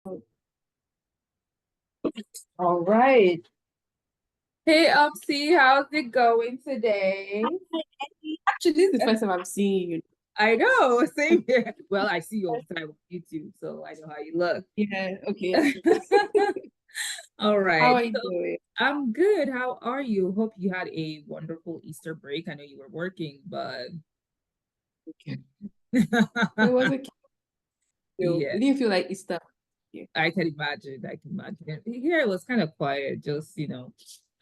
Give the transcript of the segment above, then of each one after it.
All right. Hey, Upsy, how's it going today? Actually, this is the first time I'm seeing you. I know, same here. Well, I see you all the time on YouTube, so I know how you look. Yeah, okay. All How right. are you So doing? I'm good. How are you? Hope you had a wonderful Easter break. I know you were working, but Okay. It was okay. yeah, It didn't feel like Easter. Yeah. I can imagine. I can imagine. Here it was kind of quiet. Just,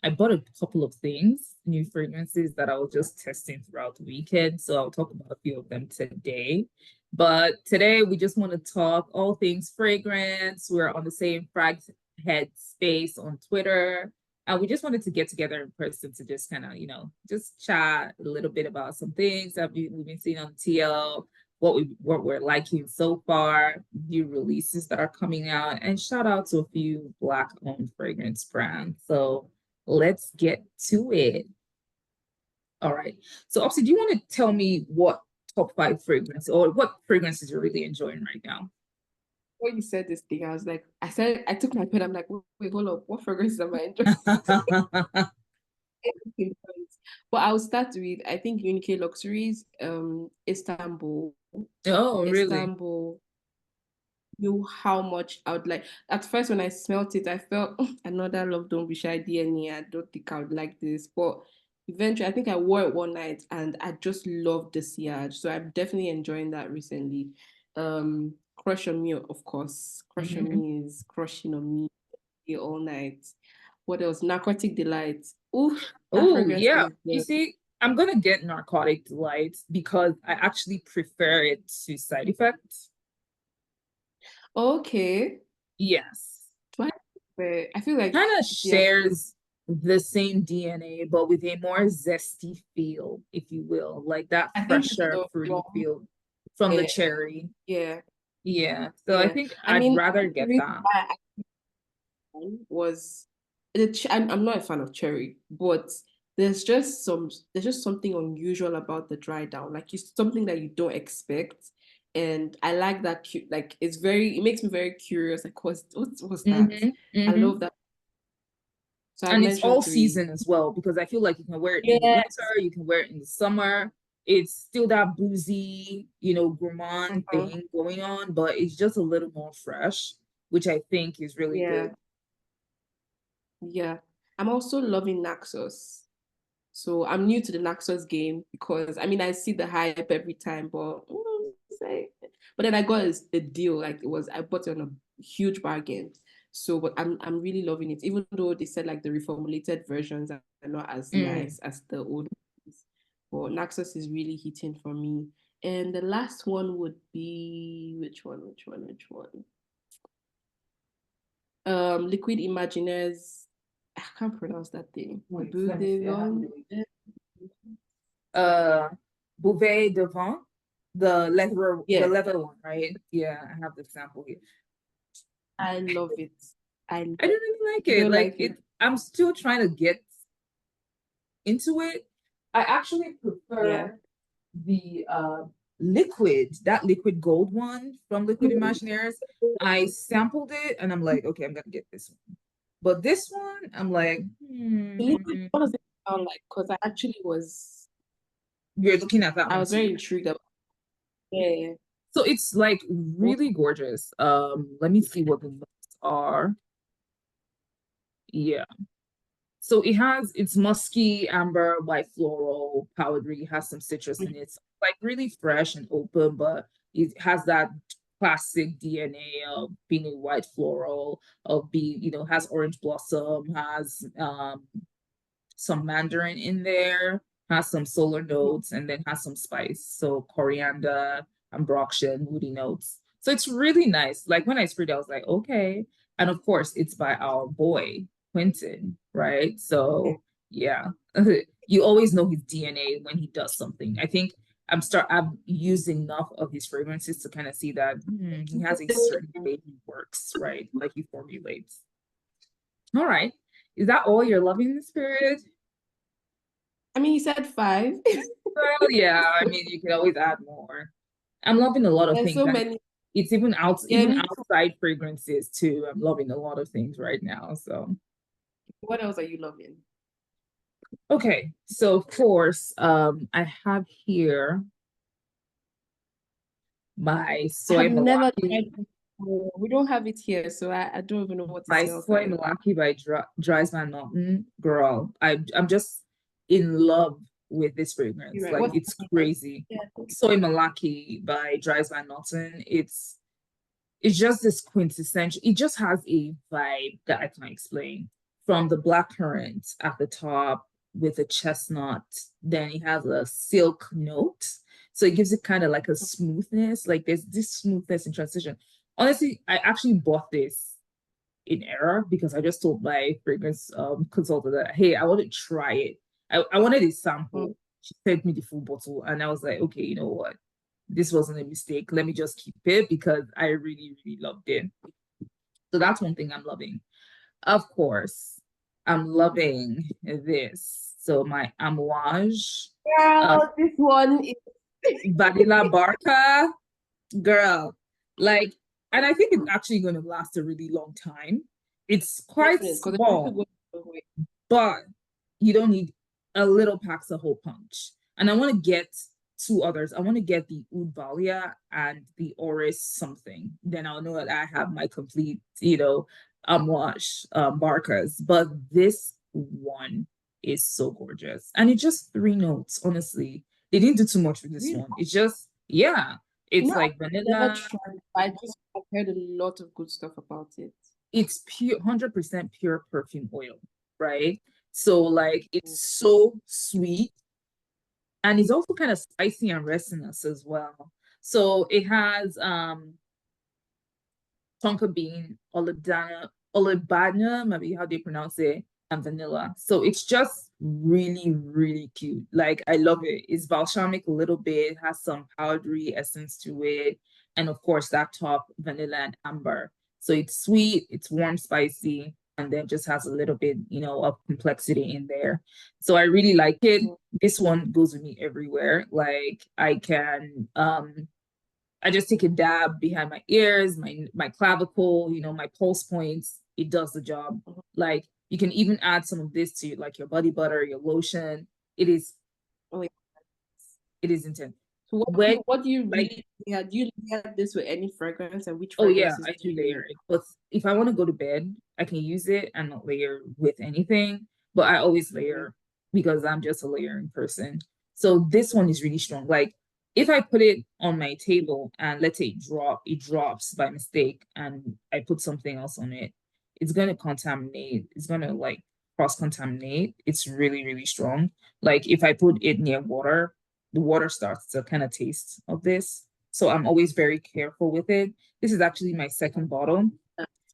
I bought a couple of things, new fragrances that I was just testing throughout the weekend. So I'll talk about a few of them today. But today we just want to talk all things fragrance. We're on the same frag head space on Twitter. And we just wanted to get together in person to just kind of, just chat a little bit about some things that we've been seeing on TL, what we're liking so far, new releases that are coming out, and shout out to a few Black owned fragrance brands. So let's get to it. All right. So obviously, do you want to tell me what top five fragrance or what fragrances you're really enjoying right now? When you said this thing, I took my pen. I'm like, wait, hold up. What fragrances am I enjoying? But I'll start with, I think, UK Luxuries, Istanbul. Oh, really? Istanbul knew how much I would like. At first, when I smelt it, I felt another Love Don't Be Shy DNA. I don't think I would like this. But eventually, I think I wore it one night and I just loved the sillage. So I'm definitely enjoying that recently. Crush on Me, of course. Crush on Mhm. Me is crushing on me all night. What else? Narcotic Delight. Ooh, that Oh, fragrance yeah. is You the see, I'm gonna get Narcotic Delight because I actually prefer it to Side Effects. okay. Yes. Do I feel like Kind of yeah, shares the same DNA, but with a more zesty feel, if you will, like that I think it's fresher, the fruity rum. feel from the Yeah, cherry. yeah. Yeah. So I Yeah, think I I'd mean, rather the get reason that. why I was I'm not a fan of cherry, but there's just something unusual about the dry down. Like it's something that you don't expect, and I like that. Like it makes me very curious. Like what's that? Hmm. I Hmm. love that. So I And it's mentioned all three. season as well, because I feel like you can wear it in the winter, Yes. you can wear it in the summer. It's still that boozy, gourmand Mhm. thing going on, but it's just a little more fresh, which I think is really good. Yeah, yeah. I'm also loving Naxos. So I'm new to the Naxos game because I mean I see the hype every time, but but then I got a deal. Like I bought it on a huge bargain. So but I'm really loving it, even though they said like the reformulated versions are not as Mm. nice as the old ones. But Naxos is really hitting for me. And the last one would be which one? Which one? Which one? Liquid Imaginers. I can't pronounce that thing. Wait, Blue let me see. I have Devon. the uh Bouvet de Vent, the Yeah, leather one, right? Yeah, I have the sample here. I love it. I don't really like You it. don't Like like it? it, I'm still trying to get into it. I actually Yeah. prefer the that liquid gold one from Liquid Imaginaires. I sampled it and I'm like, okay, I'm gonna get this one. But this one, I'm like, Liquid, what does it sound like? Because you're looking at that I one was too. very intrigued about. Yeah. So it's like What? really gorgeous. Let me see what the notes are. Yeah. So it's musky, amber, white floral, powdery, has some citrus in it. It's like really fresh and open, but it has that classic DNA of being a white floral, of being, has orange blossom, has some mandarin in there, has some solar notes, and then has some spice. So coriander, ambroxan, woody notes. So it's really nice. Like when I sprayed it, I was like, okay. And of course, it's by our boy, Quentin, right? So yeah, you always know his DNA when he does something. I think I've used enough of his fragrances to kind of see that he has a certain way he works, right? Like he formulates. All right. Is that all you're loving this period? I mean, you said five. Well, yeah, I mean, you can always add more. I'm loving a lot of There's things. so And many. It's Yeah, even me too. outside fragrances too. I'm loving a lot of things right now. So What else are you loving? okay, so of course, I have here my I soy have never tried Milwaukee, it before. We don't have it here, so I don't even know what it my smells soy like. Milwaukee by Dries Van Noten. Girl, I'm just in love with this You're fragrance. right. Like What's it's crazy. yeah, Soy Milwaukee by Dries Van Noten. It's just this quintessential, it just has a vibe that I can't explain. From the black currant at the top with a chestnut, then it has a silk note. So it gives it kind of like a smoothness, like there's this smoothness in transition. Honestly, I actually bought this in error because I just told my fragrance consultant that, hey, I want to try it. I wanted a mm, sample. She sent me the full bottle, and I was like, okay, you know what? This wasn't a mistake. Let me just keep it because I really, really loved it. So that's one thing I'm loving. Of course, I'm loving this. So my Amouage, uh, girl, this one is Vanilla Barca, girl, like, and I think it's actually going to last a really long time. It's quite definite because the person small, goes away. but you don't need a little packs a whole punch. And I want to get two others. I want to get the Oud Valia and the Oris something. Then I'll know that I have my complete, wash markers. But this one is so gorgeous. And it's just three notes, honestly. They didn't do too much with this Really? one. It's just, yeah, You it's know, I've like never vanilla. tried, but I've heard a lot of good stuff about it. It's pure 100% pure perfume oil, right? So like Mm. it's so sweet and it's also kind of spicy and resinous as well. So it has tonka bean, olibana, maybe how they pronounce it, and vanilla. So it's just really, really cute. Like I love it. It's balsamic a little bit, has some powdery essence to it, and of course that top vanilla and amber. So it's sweet, it's warm, spicy, and then just has a little bit, of complexity in there. So I really like it. This one goes with me everywhere. Like I just take a dab behind my ears, my clavicle, my pulse points. It does the job. Like you can even add some of this to like your body butter, your lotion. It is Oh, yeah. it is intense. So When what do you like really yeah, do you layer this with any fragrance and which oh yeah, fragrances I do do you layer it. But if I want to go to bed, I can use it and not layer with anything. But I always okay. layer because I'm just a layering person. So this one is really strong. Like if I put it on my table and let's say it drops by mistake and I put something else on it, it's gonna contaminate. It's gonna like cross-contaminate. It's really, really strong. Like if I put it near water, the water starts to kind of taste of this. So I'm always very careful with it. This is actually my second bottle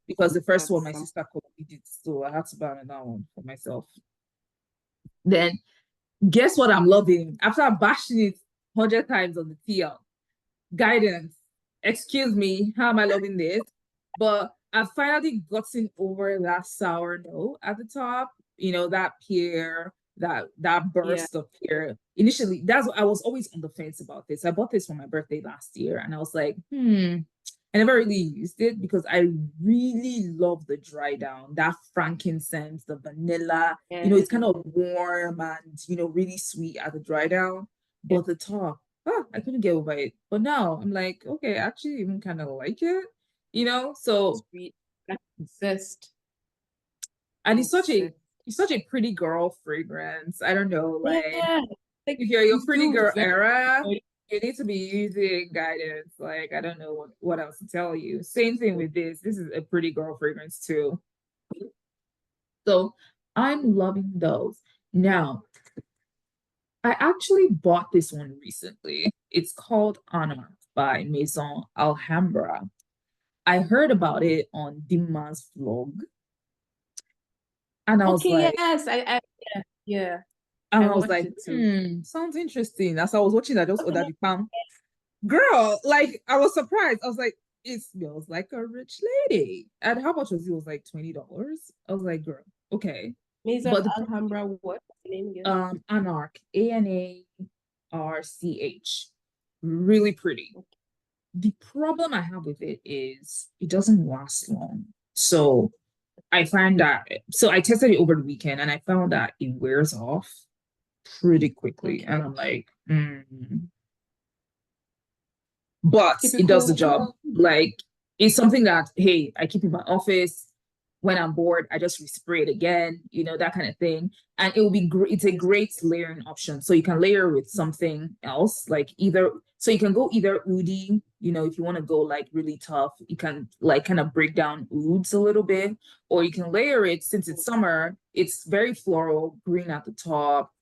because the first one That's my some sister copied it, so I had to buy another one for myself. Then guess what I'm loving? After bashing it 100 times on the TL, guidance. Excuse me, how am I loving this? But I've finally gotten over that sour note at the top. That pear, that yeah. burst of pear. Initially, that's what I was always on the fence about this. I bought this for my birthday last year, and I was like, I never really used it because I really love the dry down, that frankincense, the vanilla. Yeah. It's kind of warm and really sweet at the dry down, Yeah. but the top, I couldn't get over it. But now I'm like, okay, I actually even kind of like it. So Sweet. I'm obsessed. and I'm it's obsessed. such a pretty girl fragrance. I don't know, like Yeah. Like if you're your it's pretty still girl very era, you need to be using guidance. Like, I don't know what else to tell you. Same thing with this. This is a pretty girl fragrance too. So I'm loving those. Now, I actually bought this one recently. It's called Honor by Maison Alhambra. I heard about it on Dima's vlog, and I was okay, like, yes. Yeah, yeah. and I I was watched like, it too. sounds interesting. As I was watching, I just What's the ordered name? the palm. Girl, like I was surprised. I was like, it smells like a rich lady. And how much was it? It was like $20. I was like, girl, okay. Maison But the Alhambra, what's the name again? Anarch, Anarch, really pretty. The problem I have with it is it doesn't last long. So I find that, so I tested it over the weekend and I found that it wears off pretty quickly. And Okay. I'm like, but it does the Typical. job. Like it's something that, hey, I keep in my office. When I'm bored, I just respray it again, that kind of thing. And it will be great. It's a great layering option. So you can layer with something else, like either, so you can go either oody, if you want to go like really tough, you can like kind of break down ouds a little bit, or you can layer it since it's summer, it's very floral, green at the top,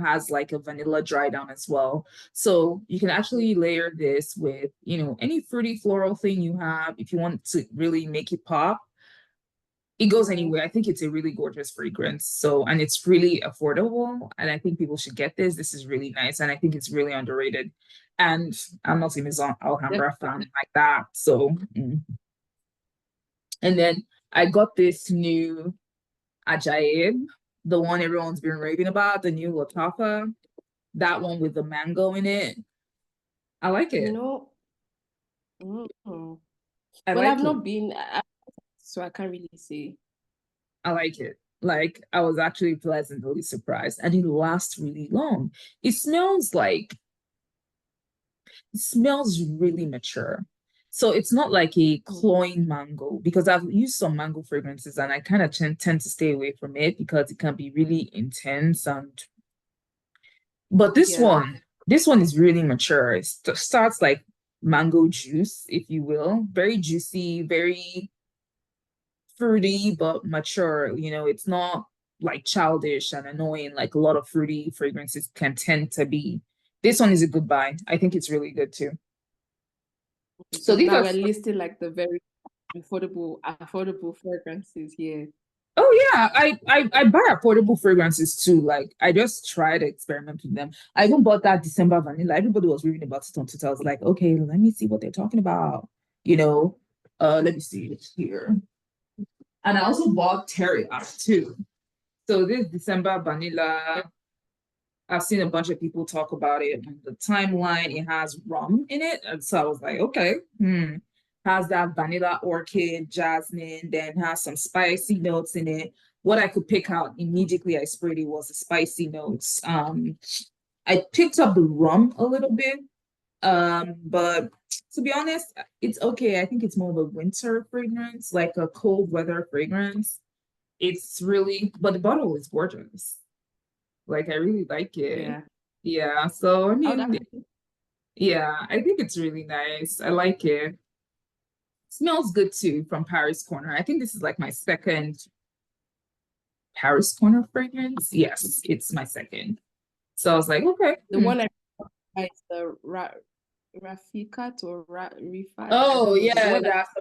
has like a vanilla dry down as well. So you can actually layer this with, any fruity floral thing you have if you want to really make it pop. It goes Yeah. anywhere. I think it's a really gorgeous fragrance. So, and it's really affordable. And I think people should get this. This is really nice. And I think it's really underrated. And I'm not a Maison Alhambra fan like that. So, and then I got this new Ajaib, the one everyone's been raving about, the new Latafa, that one with the mango in it. I like You it. know, mm, I well, I've like it. not been, so I can't really say. I like it. Like I was actually pleasantly surprised, and it lasts really long. It smells like it smells really mature. So it's not like a Mm, cloying mango because I've used some mango fragrances and I kind of tend to stay away from it because it can be really intense and but yeah. this one is really mature. It starts like mango juice, if you will, very juicy, very fruity but mature. It's not like childish and annoying like a lot of fruity fragrances can tend to be. This one is a good buy. I think it's really good too. So So these now are we're listing like the very affordable fragrances here. oh yeah, I buy affordable fragrances too. Like I just try to experiment with them. I even bought that December vanilla. Everybody was reading about it on Twitter. I was like, okay, let me see what they're talking about. You know, let me see it here. And I also bought teriyaki too. So this December vanilla, I've seen a bunch of people talk about it on the timeline. It has rum in it. And so I was like, okay, has that vanilla orchid, jasmine, then has some spicy notes in it. What I could pick out immediately I sprayed it was the spicy notes. I picked up the rum a little bit. But to be honest, it's okay. I think it's more of a winter fragrance, like a cold weather fragrance. It's really, but the bottle is gorgeous. Like I really like it. Yeah. Yeah. So I I would mean, actually, yeah, I think it's really nice. I like it. Smells good too from Paris Corner. I think this is like my second Paris Corner fragrance. Yes, it's my second. So I was like, okay. the one I buy is the Rafikat or Rifat. I Oh don't know. The yeah, one that's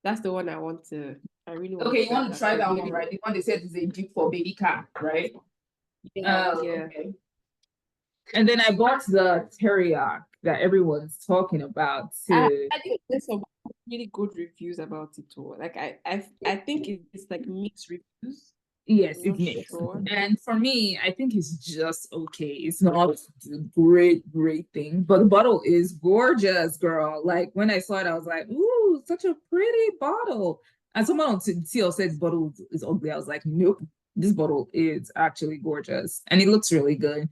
that's the one I want to. I really want to okay. You try want to that try because that one, maybe. right? The one they said is a dupe for baby cat, right? Yeah. Oh, Yeah. okay. And then I bought the teriyaki that everyone's talking about too. I think there's some really good reviews about it too. Like I think it's like mixed reviews. Yes, I'm it's not mixed. sure. And for me, I think it's just okay. It's not a great thing, but the bottle is gorgeous, girl. Like when I saw it, I was like, ooh, such a pretty bottle. And someone on TL said the bottle is ugly. I was like, nope, this bottle is actually gorgeous. And it looks really good.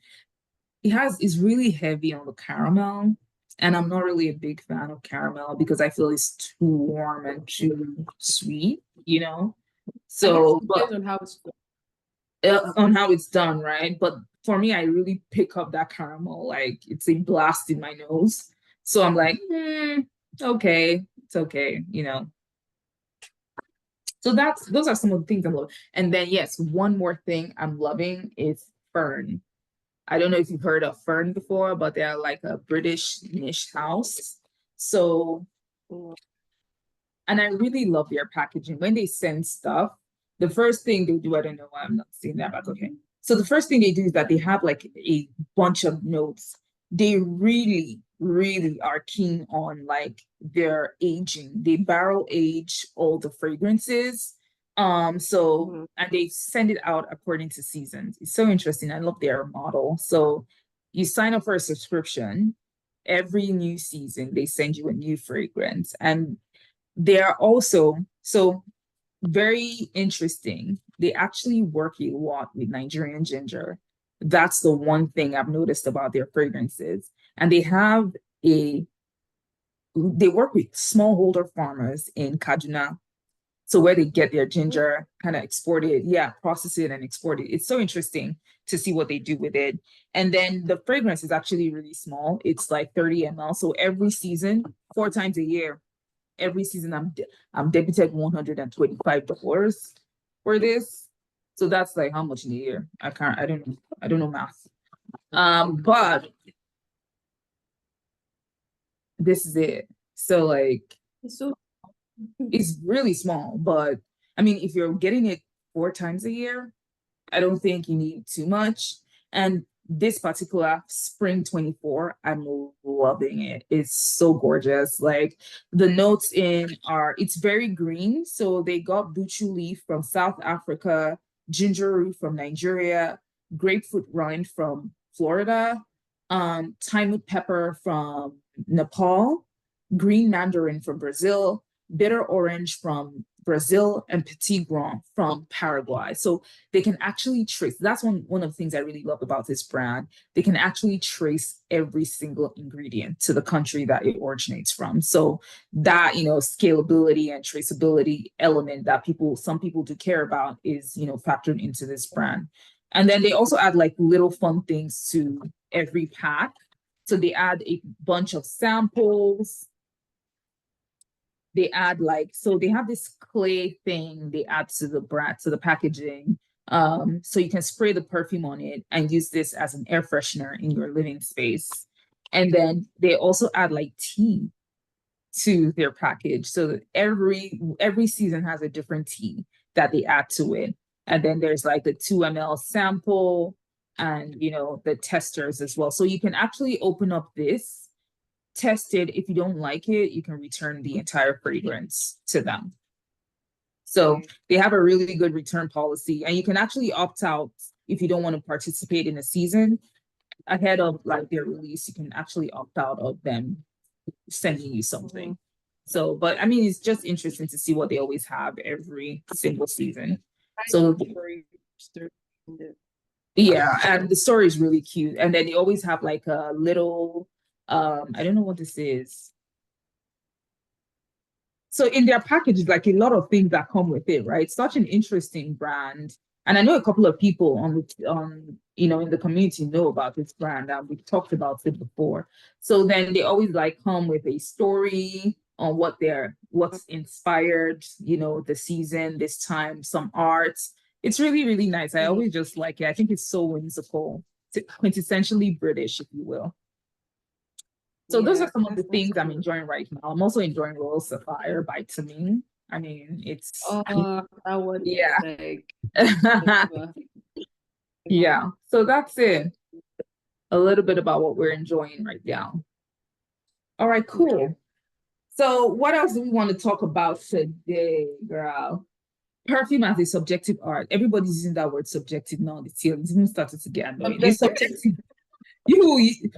It's really heavy on the caramel. And I'm not really a big fan of caramel because I feel it's too warm and too sweet. I guess So, it but depends on how it's on how it's done, right? But for me, I really pick up that caramel, like it's a blast in my nose. So I'm like, okay, it's okay. So those are some of the things I'm loving. And then yes, one more thing I'm loving is Fern. I don't know if you've heard of Fern before, but they're like a British niche house. So good. and I really love their packaging. When they send stuff, the first thing they do, I don't know why I'm not seeing that, but okay. So the first thing they do is that they have like a bunch of notes. They really are keen on like their aging. They barrel age all the fragrances. So Mhm. and they send it out according to seasons. It's so interesting. I love their model. So you sign up for a subscription every new season they send you a new fragrance. And they are also so very interesting. They actually work a lot with Nigerian ginger. That's the one thing I've noticed about their fragrances. And they work with smallholder farmers in Kaduna. So where they get their ginger kind of exported, yeah, process it and export it. It's so interesting to see what they do with it. And then the fragrance is actually really small. It's like 30 ml. So every season, 4 times a year, every season I'm debited $125 for this. So that's like how much in a year? I don't know math. But this is it. So like It's so it's really small, but I mean if you're getting it 4 times a year, I don't think you need too much. And this particular spring 24, I'm loving it. It's so gorgeous. Like the notes in are, it's very green. So they got buchu leaf from South Africa, ginger root from Nigeria, grapefruit rind from Florida, thyme pepper from Nepal, green mandarin from Brazil, bitter orange from Brazil, and petit grand from Paraguay. So they can actually trace. That's one of the things I really love about this brand. They can actually trace every single ingredient to the country that it originates from. So that, scalability and traceability element that some people do care about is, factored into this brand. And then they also add like little fun things to every pack. So they add a bunch of samples. They add so they have this clay thing they add to the brand, to the packaging. So you can spray the perfume on it and use this as an air freshener in your living space. And then they also add like tea to their package. So every season has a different tea that they add to it. And then there's like the 2 ml sample and the testers as well. So you can actually open up this, test it. If you don't like it, you can return the entire fragrance to them. So they have a really good return policy, and you can actually opt out if you don't want to participate in a season ahead of like their release. You can actually opt out of them sending you something. So, but I mean, it's just interesting to see what they always have every single season. So yeah, and the story is really cute. And then they always have like a little, I don't know what this is. So in their packages, like a lot of things that come with it, right? Such an interesting brand. And I know a couple of people in the community know about this brand, and we've talked about it before. So then they always like come with a story on what's inspired, the season, this time, some art. It's really, really nice. I always just like it. I think it's so whimsical, quintessentially British, if you will. So those are some of the things I'm enjoying right now. I'm also enjoying Royal Sapphire by Tamine. I mean, it's that one yeah. like Yeah. So that's it. A little bit about what we're enjoying right now. All right, cool. So what else do we want to talk about today, girl? Perfume as a subjective art. Everybody's using that word subjective now. It's even started to get annoying. It's subjective. You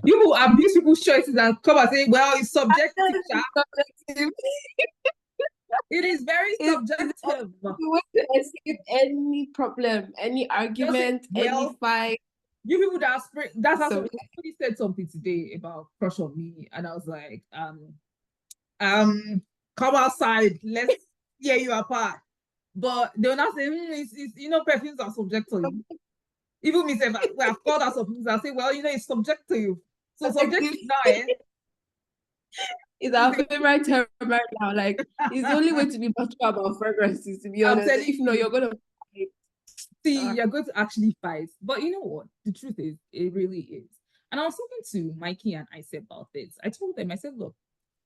who abuse people's choices and come and say, well, it's subjective. It is very subjective. You want to escape any problem, any argument, any fight. You people that that's how somebody said something today about crush on me, and I was like, come outside, let's hear you apart. But they'll not say, perfumes are subjective. Even me say, well, I've called out some people and say, well, it's subjective. So subjective now, eh? It's our favorite term right now. Like, it's the only way to be mature about fragrances, to be honest. If not, you're going to fight. See, you're going to actually fight. But you know what? The truth is, it really is. And I was talking to Mikey and I said about this. I told them, I said, look,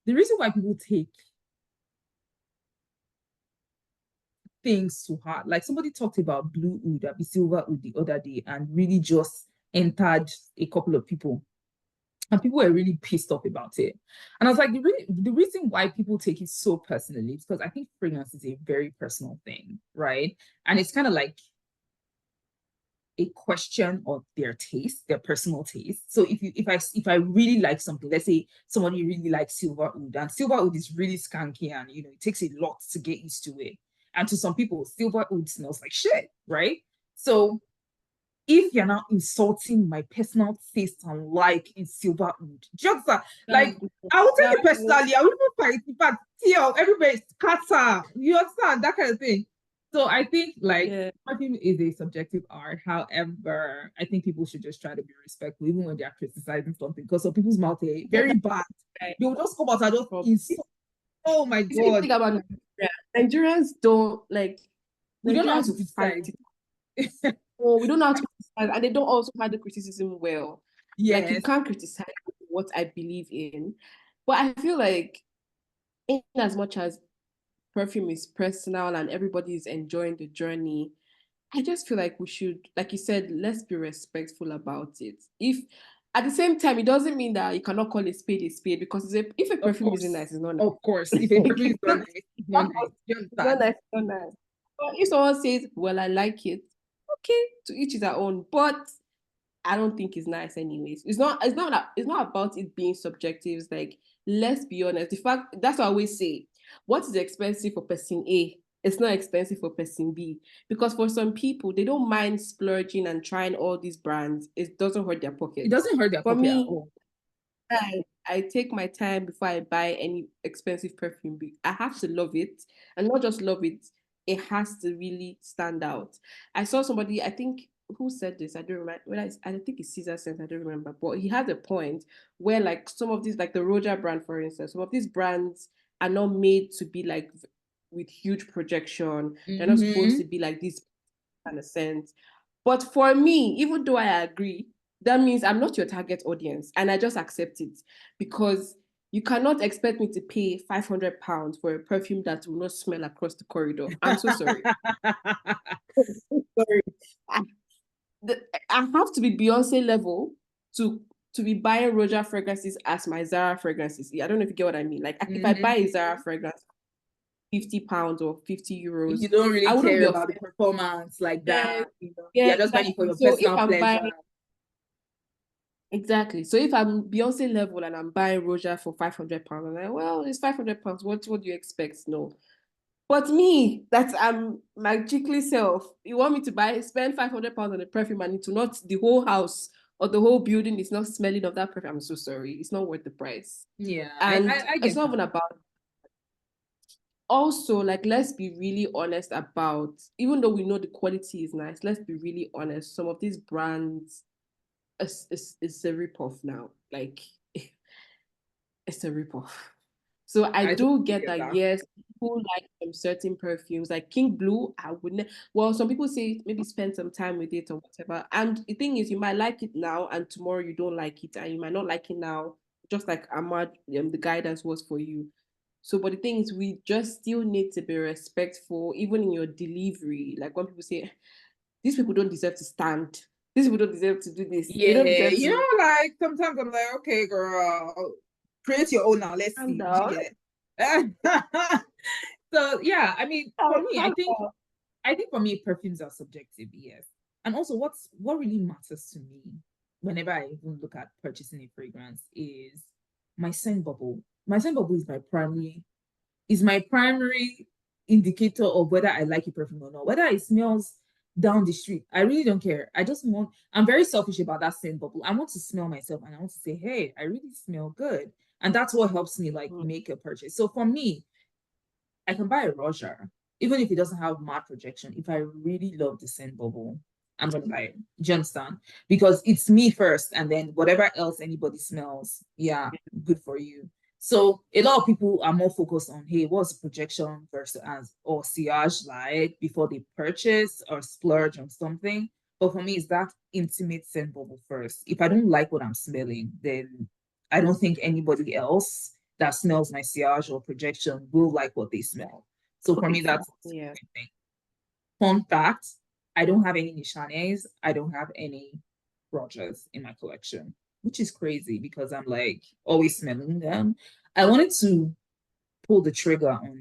the reason why people take things to heart, like somebody talked about blue oud, silver oud the other day, and really just entered a couple of people. And people were really pissed off about it. And I was like, the reason why people take it so personally is because I think fragrance is a very personal thing, right? And it's kind of like a question of their taste, their personal taste. So if I really like something, let's say somebody really likes silver oud, and silver oud is really skanky, and it takes a lot to get used to it. And to some people, silver oud smells like shit, right? So if you're not insulting my personal taste and like in silver oud, just like That's different. I will take it That's personally. I will even fight. In fact, everybody's kata. You understand that kind of thing. So I think like yeah. perfume is a subjective art. However, I think people should just try to be respectful, even when they are criticizing something, because some people's mouth are Yeah, very that's bad. right. They will just come out and just From insult. Oh my if you god, think about Nigeria, Nigerians don't like we don't know how Nigerians to will fight criticize. it. Or we don't know how to criticize, and they don't also handle criticism well. Like you Yes, can't criticize what I believe in. But I feel like in as much as perfume is personal and everybody is enjoying the journey, I just feel like we should, like you said, let's be respectful about it. If at the same time, it doesn't mean that you cannot call a spade because if a of perfume isn't course, nice, it's not nice. of course. If a perfume is not nice, it's not nice. You It's not understand? nice, it's not nice. But if someone says, well, I like it, okay, to each his own. But I don't think it's nice anyways. It's not about it being subjective. It's like, let's be honest. The fact that's what I always say. What is expensive for person A, it's not expensive for person B. Because for some people, they don't mind splurging and trying all these brands. It doesn't hurt their It pockets. doesn't hurt their For pocket at me, all. I take my time before I buy any expensive perfume. I have to love it, and not just love it. It has to really stand out. I saw somebody. I think who said this. I don't remember. I think it's Caesar Sense. I don't remember. But he had a point where like some of these, like the Roja brand, for instance, some of these brands are not made to be like with huge projection. They're not supposed to Mm-hmm. be like this kind of sense. But for me, even though I agree, that means I'm not your target audience and I just accept it because you cannot expect me to pay £500 for a perfume that will not smell across the corridor. I'm so sorry. Sorry. I, I have to be Beyonce level to to be buying Roger fragrances as my Zara fragrances. I don't know if you get what I mean. Like if I buy a Mm-hmm. Zara fragrance, £50 or €50, You don't really I wouldn't care be about the offended. performance like Yes, that. yeah, You're just buying it for exactly. your So if personal I'm pleasure. buying exactly. So if I'm Beyonce level and I'm buying Roja for £500, I'm like, well, it's £500. What do you expect? No. But me, that I'm my cheeky self, you want me to spend £500 on a perfume and to not the whole house or the whole building is not smelling of that perfume. I'm so sorry. It's not worth the price. Yeah, And I it's get not that. even about also like let's be really honest about even though we know the quality is nice, let's be really honest. Some of these brands it's a ripoff now. Like it's a ripoff. So I I do totally get get that. that. Yes, people like certain perfumes, like King Blue. I wouldn't. Well, some people say maybe spend some time with it or whatever. And the thing is, you might like it now, and tomorrow you don't like it, and you might not like it now. Just like Ahmad, the guidance was for you. So, but the thing is, we just still need to be respectful, even in your delivery. Like when people say, "These people don't deserve to stand. These people don't deserve to do this. They don't Yeah, deserve to like sometimes I'm like, okay, girl, create your own now. Let's stand see. Did you down." get it? So yeah, I mean, for me, I think for me, perfumes are subjective, yes. And also what really matters to me whenever I even look at purchasing a fragrance is my scent bubble. My scent bubble is my primary indicator of whether I like a perfume or not. Whether it smells down the street, I really don't care. I'm very selfish about that scent bubble. I want to smell myself and I want to say, hey, I really smell good. And that's what helps me like make a purchase. So for me, I can buy a Roger, even if it doesn't have matte projection. If I really love the scent bubble, I'm gonna buy it. Do you understand? Because it's me first, and then whatever else anybody smells, yeah, good for you. So a lot of people are more focused on, hey, what's the projection versus as or sillage like before they purchase or splurge on something. But for me, it's that intimate scent bubble first. If I don't like what I'm smelling, then I don't think anybody else that smells my sillage or projection will like what they smell. So for me, that's the Yeah. thing. Fun fact, I don't have any Nishanes. I don't have any Rogers in my collection, which is crazy because I'm like always smelling them. I wanted to pull the trigger on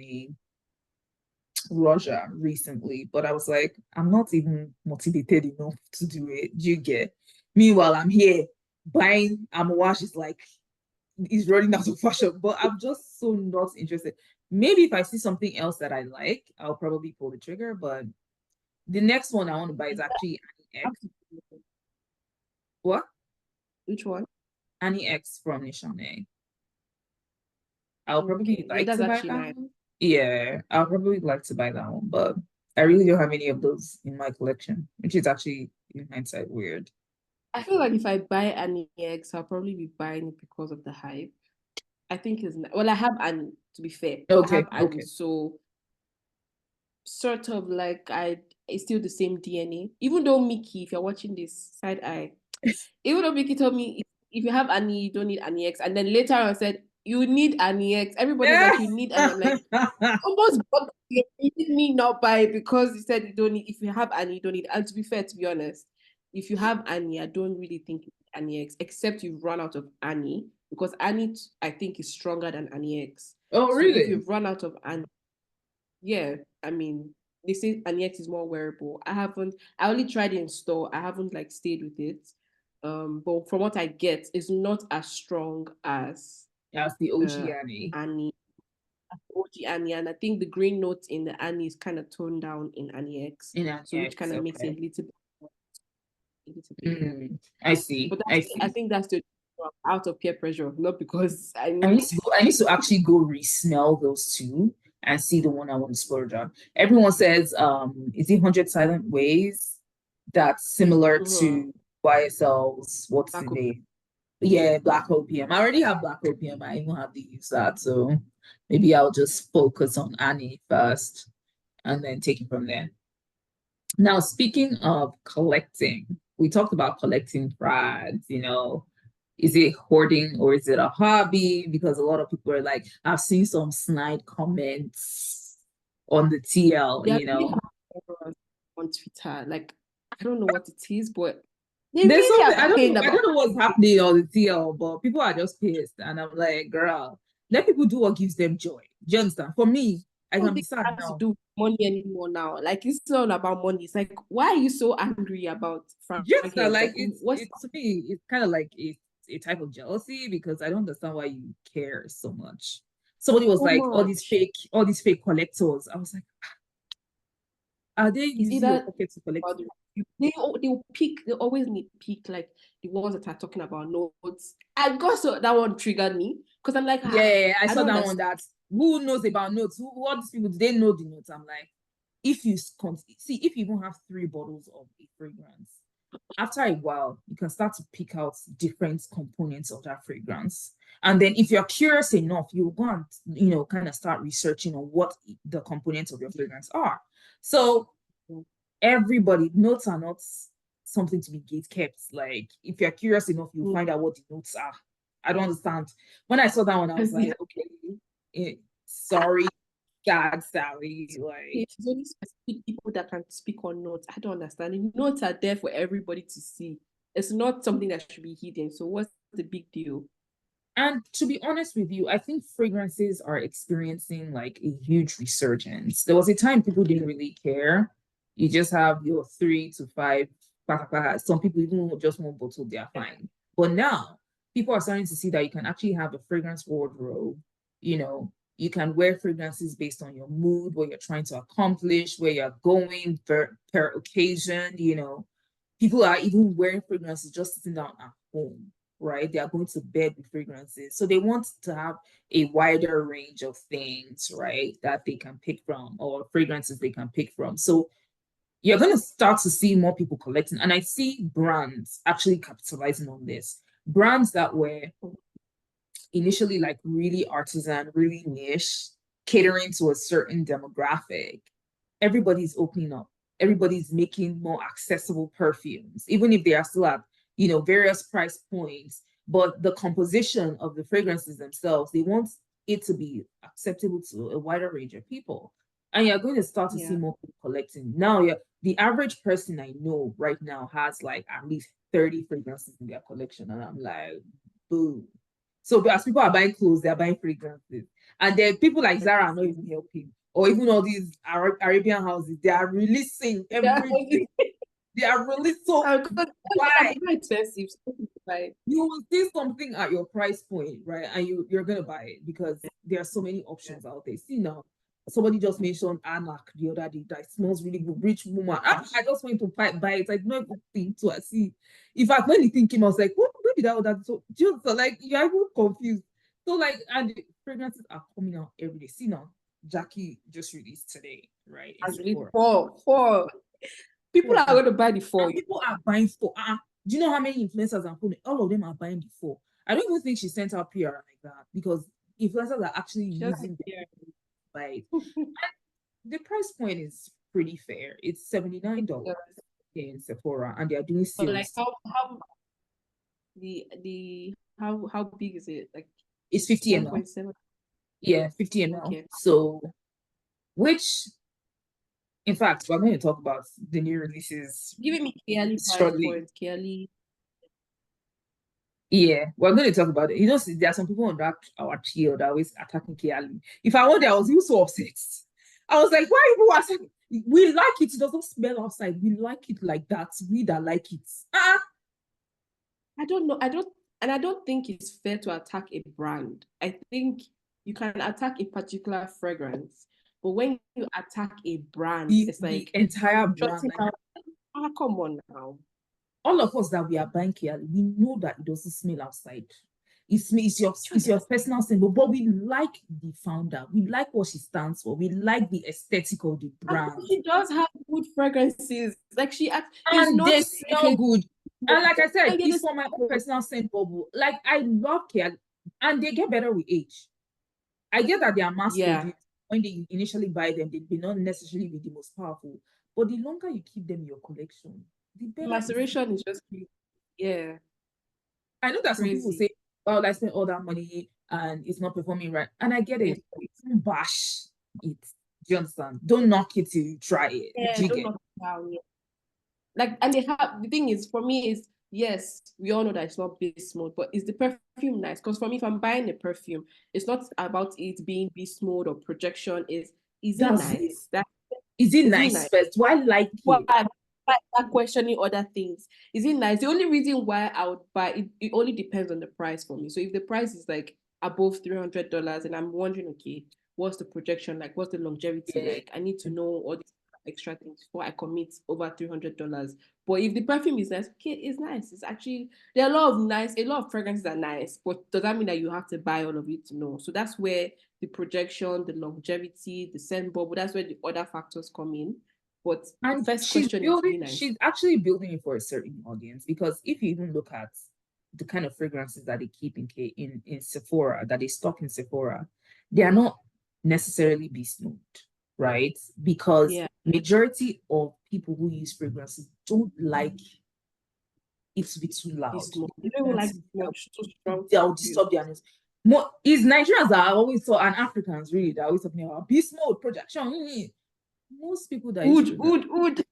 Russia recently, but I was like, I'm not even motivated enough to do it. Do you get? Meanwhile, I'm here buying Amawash is like is running out of fashion, but I'm just so not interested. Maybe if I see something else that I like, I'll probably pull the trigger. But the next one I want to buy is actually Annie X. What? Which one? Annie X from Nishane. I'll probably Okay. Yeah, like that's to buy actually that nice. one. Yeah, I'll probably like to buy that one, but I really don't have any of those in my collection, which is actually in hindsight weird. I feel like if I buy an EX, I'll probably be buying it because of the hype. I think it's well, I have an to be fair, I Okay, have an okay. so sort of like it's still the same DNA. Even though Mickey, if you're watching this side eye, even though Mickey told me if you have Annie, you don't need Annie X, and then later on said you need Annie X. Everybody's Yeah. like you need Annie. I'm like almost bought it. You did me not buy it because you said you don't need. If you have Annie, you don't need. And to be fair, to be honest, if you have Annie, I don't really think you need Annie X, except you've run out of Annie because Annie, I think, is stronger than Annie X. Oh, So if really? you've run out of Annie, yeah, I mean, they say Annie X is more wearable. I haven't. I only tried it in store. I haven't like stayed with it. But from what I get, it's not as strong as That's the OG the Annie Annie OG Annie, and I think the green note in the Annie is kind of toned down in Annie X, in Annie so which X. kind of makes it Okay. a little bit more. I see. But I I see. think that's the out of peer pressure, not because I I need need. to go, I need to actually go re-smell those two and see the one I want to splurge on. Everyone says, is it 100 Silent Ways? That's similar Mhm. to YSL's, what's the Back up. name? Yeah, Black Opium. I already have Black Opium. I even have to use that. So maybe I'll just focus on Annie first and then take it from there. Now, speaking of collecting, we talked about collecting frags, is it hoarding or is it a hobby? Because a lot of people are like, I've seen some snide comments on the TL, They really have followers on Twitter. Like I don't know what it is, but they There's really something are pained I about. don't know what's happening on the TL, but people are just pissed. And I'm like, girl, let people do what gives them joy. Do you understand? For me, I I don't can be think sad it has to now. do with money anymore now. Like it's not about money. It's like why are you so angry about Just that Frag-Gist? like Like what's it's to me, it's kind of like a type of jealousy because I don't understand why you care so much. Somebody was so like, much? all these fake collectors. I was like, are they It's using your either pocket to collect about it? they will pick, they always need pick like the ones that are talking about notes. I got so that one triggered me because I'm like, Yeah, I I saw don't that one. understand. That who knows about notes? Who all these people? Do they know the notes? I'm like, if you see, if you even have 3 bottles of a fragrance, after a while, you can start to pick out different components of that fragrance. And then if you're curious enough, you'll go and, kind of start researching on what the components of your fragrance are. So everybody, notes are not something to be gate kept. Like if you're curious enough, you'll find out what the notes are. I don't understand. When I saw that one, I was like, okay, sorry, sad Sally. Like, It's only specific people that can speak on notes. I don't understand. The notes are there for everybody to see. It's not something that should be hidden. So what's the big deal? and to be honest with you, I think fragrances are experiencing like a huge resurgence. There was a time people didn't really care. You just have your 3 to 5. Some people even just one bottle, they're fine. But now people are starting to see that you can actually have a fragrance wardrobe. You know, you can wear fragrances based on your mood, what you're trying to accomplish, where you're going per occasion. People are even wearing fragrances just sitting down at home, right? They are going to bed with fragrances. So they want to have a wider range of things, right, that they can pick from or fragrances they can pick from. So you're going to start to see more people collecting. And I see brands actually capitalizing on this. Brands that were initially like really artisan, really niche, catering to a certain demographic, everybody's opening up. Everybody's making more accessible perfumes, even if they are still at, various price points. But the composition of the fragrances themselves, they want it to be acceptable to a wider range of people. And you're going to start to see Yeah. more people collecting. Now, yeah, the average person I know right now has like at least 30 fragrances in their collection. And I'm like, boo. So as people are buying clothes, they're buying fragrances. And then people like Zara are not even helping. or even all these Arabian houses, they are releasing Yeah. everything. They are releasing. So Because why? very expensive. So like, You will see something at your price point, right? And you're gonna buy it because there are so many yeah. options out there. See now, somebody just mentioned Anak the other day that smells really good, rich woman. I just went to buy it. I did not even think to see. In fact, when the thing came, I was like, what where did I order? So just so, like you're even confused. So like, and the fragrances are coming out every day. See now, Jackie just released today, right? In And really Sephora. four. People Four are going to buy the four. and people are buying for do you know how many influencers are putting? All of them are buying the four. I don't even think she sent out PR like that because influencers are actually Just using them here. to buy it. The price point is pretty fair. It's $79 in Sephora, and they are doing But like sales. how the how big is it? Like It's 50 ml. 1.7. Yeah, 50 ml. Okay. So, which, in fact, we're going to talk about the new releases Giving me Kiali price shortly. point. Kiali. Yeah, we're going to talk about it. You know, there are some people on that our tier that are always attacking Kiali. If I were there, I was even so upset. I was like, why people are saying we like it? It doesn't smell outside. We like it like that. We that like it. I don't know. I don't think it's fair to attack a brand. I think you can attack a particular fragrance, but when you attack a brand, The it's the like entire brand, shutting like out. Ah, come on now. all of us that we are buying Kiali, we know that it doesn't smell outside. It's your personal symbol, but we like the founder. We like what she stands for. We like the aesthetic of the brand. She does have good fragrances. Like it's And not they a smell case good. And like I said, and it's this for my own personal scent bubble. Like I love Kiali, and they get better with age. I get that they are mass yeah. produced. When they initially buy them, they may not necessarily be the most powerful. But the longer you keep them in your collection, the better it is. Maceration is just yeah, I know that some people crazy. say, well, I spent all that money and it's not performing right. And I get it. Don't bash it. Do you understand? Don't knock it till you try it. Yeah, Do you don't get? knock it down. Yeah. Like, and they have the thing is for me is yes, we all know that it's not beast mode, but is the perfume nice? Because for me, if I'm buying a perfume, it's not about it being beast mode or projection. Is it That's it. nice? That Is it is it nice nice? first? Do I like Why it? I'm questioning other things? Is it nice? The only reason why I would buy it, it only depends on the price for me. So if the price is like above $300, and I'm wondering, okay, what's the projection like? What's the longevity Yeah. like? I need to know all these extra things before I commit over $300. But if the perfume is nice, okay, it's nice. It's actually there are a lot of fragrances are nice, but does that mean that you have to buy all of it? No. So that's where the projection, the longevity, the scent bubble, that's where the other factors come in. But the And first question is really nice. she's actually building it for a certain audience because if you even look at the kind of fragrances that they keep in Sephora, that they stock in Sephora, they are not necessarily beast mode, right? Because Yeah, majority of people who use fragrances don't like it to be too loud. this small. They You don't even want like to much too strong they'll perfume. disturb their nose. More is Nigerians that are always so and Africans really that are always talking about beast mode projection. Most people that use Oud, fragrance oud, oud.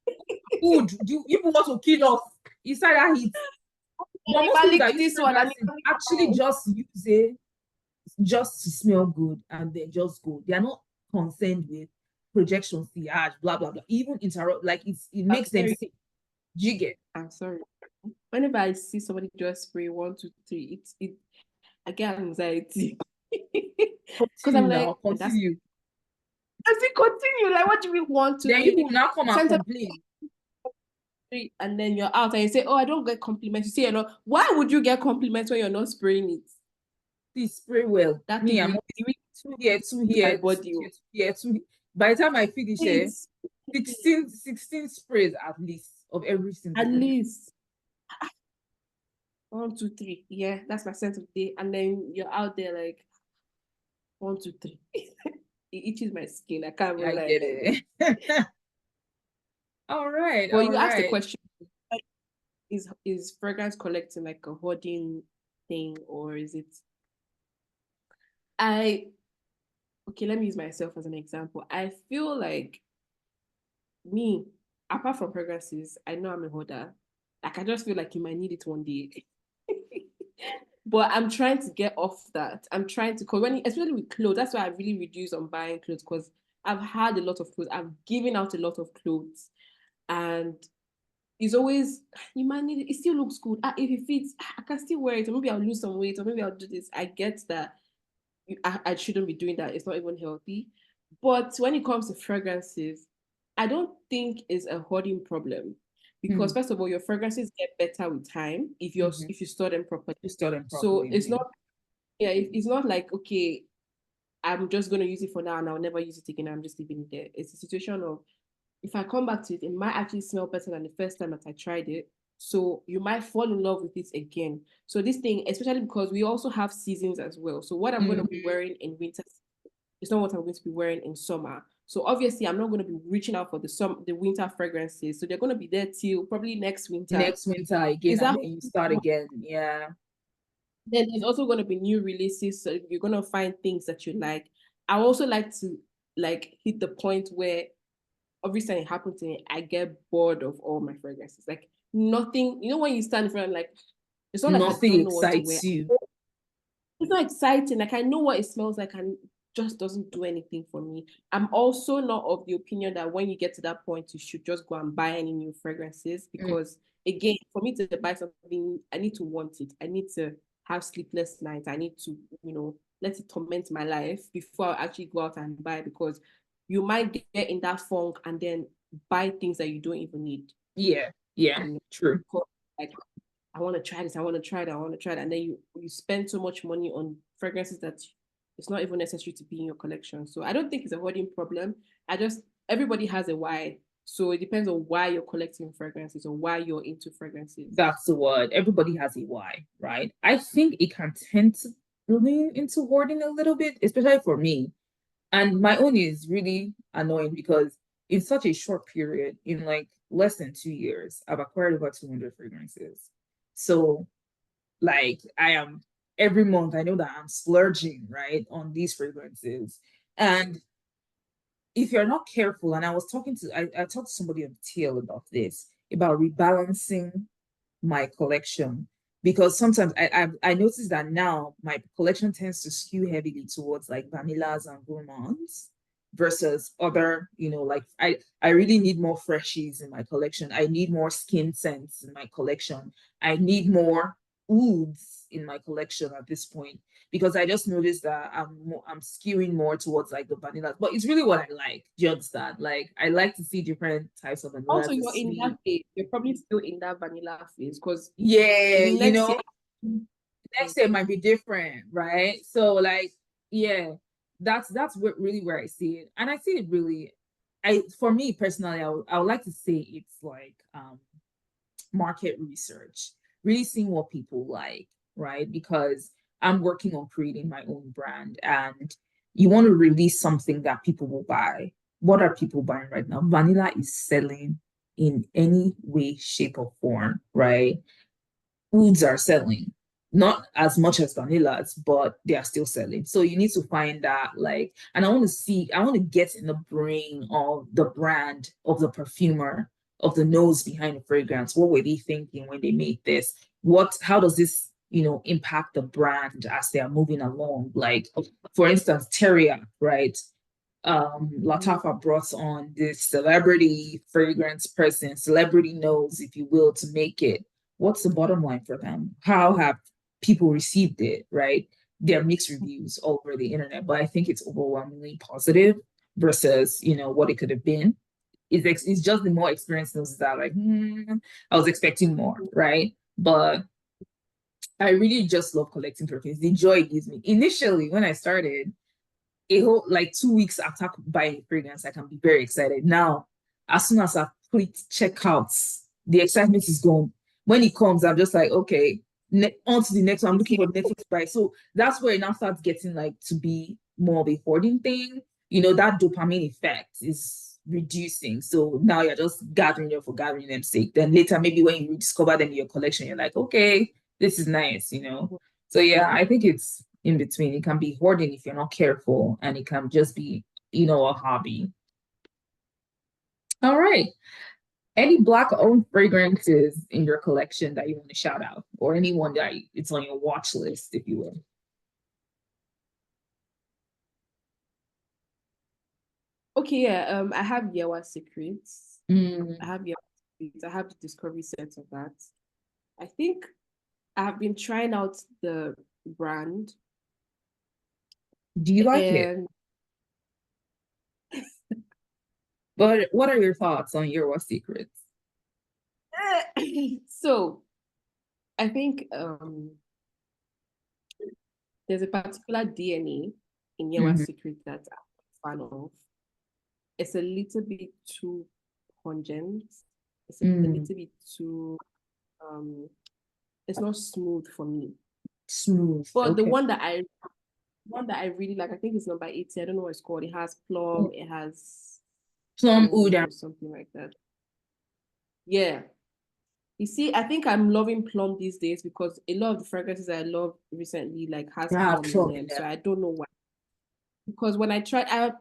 food, do you want to kill us inside that heat? But most If I people lick that use this one, fragrances actually just use it just to smell good and then just go. They are not concerned with projection, sillage, blah blah blah. Even interrupt, like it I'm makes them sorry. sick. Do you get? I'm sorry. Whenever I see somebody just spray one, two, three, I get anxiety. Because Continue I'm now, like, that's continue. I say continue. Like, what do we want to Then three? you will now come and Center complain. three, and then you're out and you say, oh, I don't get compliments. You say, you know, why would you get compliments when you're not spraying it? Please spray well. That Me, thing I'm really, always really two here, two to my here, two body. here, two here, two here. By the time I finish here, Please, 16 sprays at least of every single at fragrance. least one, two, three. Yeah, that's my sense of the day. And then you're out there like one, two, three. It itches my skin. I can't I even get lie. it. All right, But all you asked the right. question: is fragrance collecting like a hoarding thing, or is it? I okay. Let me use myself as an example. I feel like me, apart from fragrances, I know I'm a hoarder. Like I just feel like you might need it one day. But I'm trying to get off that. I'm trying to, cause when, especially with clothes, that's why I really reduce on buying clothes because I've had a lot of clothes. I've given out a lot of clothes, and it's always you might need it. It still looks good. If it fits, I can still wear it. Or maybe I'll lose some weight, or maybe I'll do this. I get that I shouldn't be doing that. It's not even healthy. But when it comes to fragrances, I don't think it's a hoarding problem because Mm, first of all, your fragrances get better with time mhm. if you store them properly. You store them So properly. it's Yeah. not it's not like okay, I'm just gonna use it for now and I'll never use it again. I'm just leaving it there. It's a situation of if I come back to it, it might actually smell better than the first time that I tried it. So you might fall in love with it again. So this thing, especially because we also have seasons as well. So what I'm going to be Mhm. wearing in winter is not what I'm going to be wearing in summer. So obviously, I'm not going to be reaching out for the winter fragrances. So they're going to be there till probably next winter. Next winter again, Is and that then you start again. Yeah. then there's also going to be new releases. So you're going to find things that you like. I also like to like hit the point where every time it happens to me, I get bored of all my fragrances. Like nothing, when you stand in front, like it's not like I Nothing don't know what to wear. excites you. It's not exciting. Like I know what it smells like and it just doesn't do anything for me. I'm also not of the opinion that when you get to that point, you should just go and buy any new fragrances Mm, because again, for me to buy something, I need to want it. I need to have sleepless nights. I need to, let it torment my life before I actually go out and buy because you might get in that funk and then buy things that you don't even need. yeah. Yeah. And True. like I want to try this, I want to try that, I want to try that. And then you spend so much money on fragrances that it's not even necessary to be in your collection. So I don't think it's a hoarding problem. I just everybody has a why. So it depends on why you're collecting fragrances or why you're into fragrances. That's the word. Everybody has a why, right? I think it can tend to lean into hoarding a little bit, especially for me. And my own is really annoying because in such a short period, in like less than 2 years, I've acquired over 200 fragrances. So, like, I am every month, I know that I'm splurging, right, on these fragrances. And if you're not careful, and I talked to somebody on TL about this, about rebalancing my collection because sometimes I notice that now my collection tends to skew heavily towards like vanillas and gourmands versus other, like I really need more freshies in my collection. I need more skin scents in my collection. I need more ouds in my collection at this point because I just noticed that I'm skewing more towards like the vanillas, but it's really what I like. Do you understand? Like I like to see different types of Also, vanillas, the you're in that sweet. phase. You're probably still in that vanilla phase because Yeah, the next year, next year might be different, right? So like, yeah, that's really where I see it, and I see it really. For me personally, I would like to say it's like market research, really seeing what people like, right? Because I'm working on creating my own brand, and you want to release something that people will buy. What are people buying right now? Vanilla is selling in any way, shape, or form, right? Foods are selling. Not as much as vanillas, but they are still selling. So you need to find that, like, and I want to get in the brain of the brand, of the perfumer, of the nose behind the fragrance. What were they thinking when they made this? How does this, impact the brand as they are moving along? Like, for instance, Terrier, right? Latafa brought on this celebrity fragrance person, celebrity nose, if you will, to make it. What's the bottom line for them? How have people received it, right? There are mixed reviews all over the internet, but I think it's overwhelmingly positive versus, what it could have been. It's just the more experienced noses that are like, I was expecting more, right? But I really just love collecting perfumes. The joy it gives me. Initially, when I started, a whole like 2 weeks after buying fragrance, I can be very excited. Now, as soon as I click checkouts, the excitement is gone. When it comes, I'm just like, okay, on to the next one. I'm looking for the Netflix price. So that's where it now starts getting like to be more of a hoarding thing. That dopamine effect is reducing. So now you're just gathering them for gathering them sake. Then later, maybe when you rediscover them in your collection, you're like, okay, this is nice. So yeah, I think it's in between. It can be hoarding if you're not careful, and it can just be, a hobby. All right. Any black owned fragrances in your collection that you want to shout out, or anyone that it's on your watch list, if you will? Okay, yeah. I have Yewa Secrets. I Mm, have Yewa Secrets. I have the Discovery set of that. I think I have been trying out the brand, do you like it? and But what are your thoughts on your what secrets? so I think there's a particular DNA in Yewa Hmm. Secret that I'm a fan of. It's a little bit too pungent. It's a Mm, little bit too um it's not smooth for me. smooth. But the Okay. one that I really like, I think it's number 80. I don't know what it's called. It has plum, Mm, it has plum honey udon. or something like that. Yeah. You see, I think I'm loving plum these days because a lot of the fragrances I love recently like has Yeah, plum in plum in them. them. So I don't know why. Because when I tried, I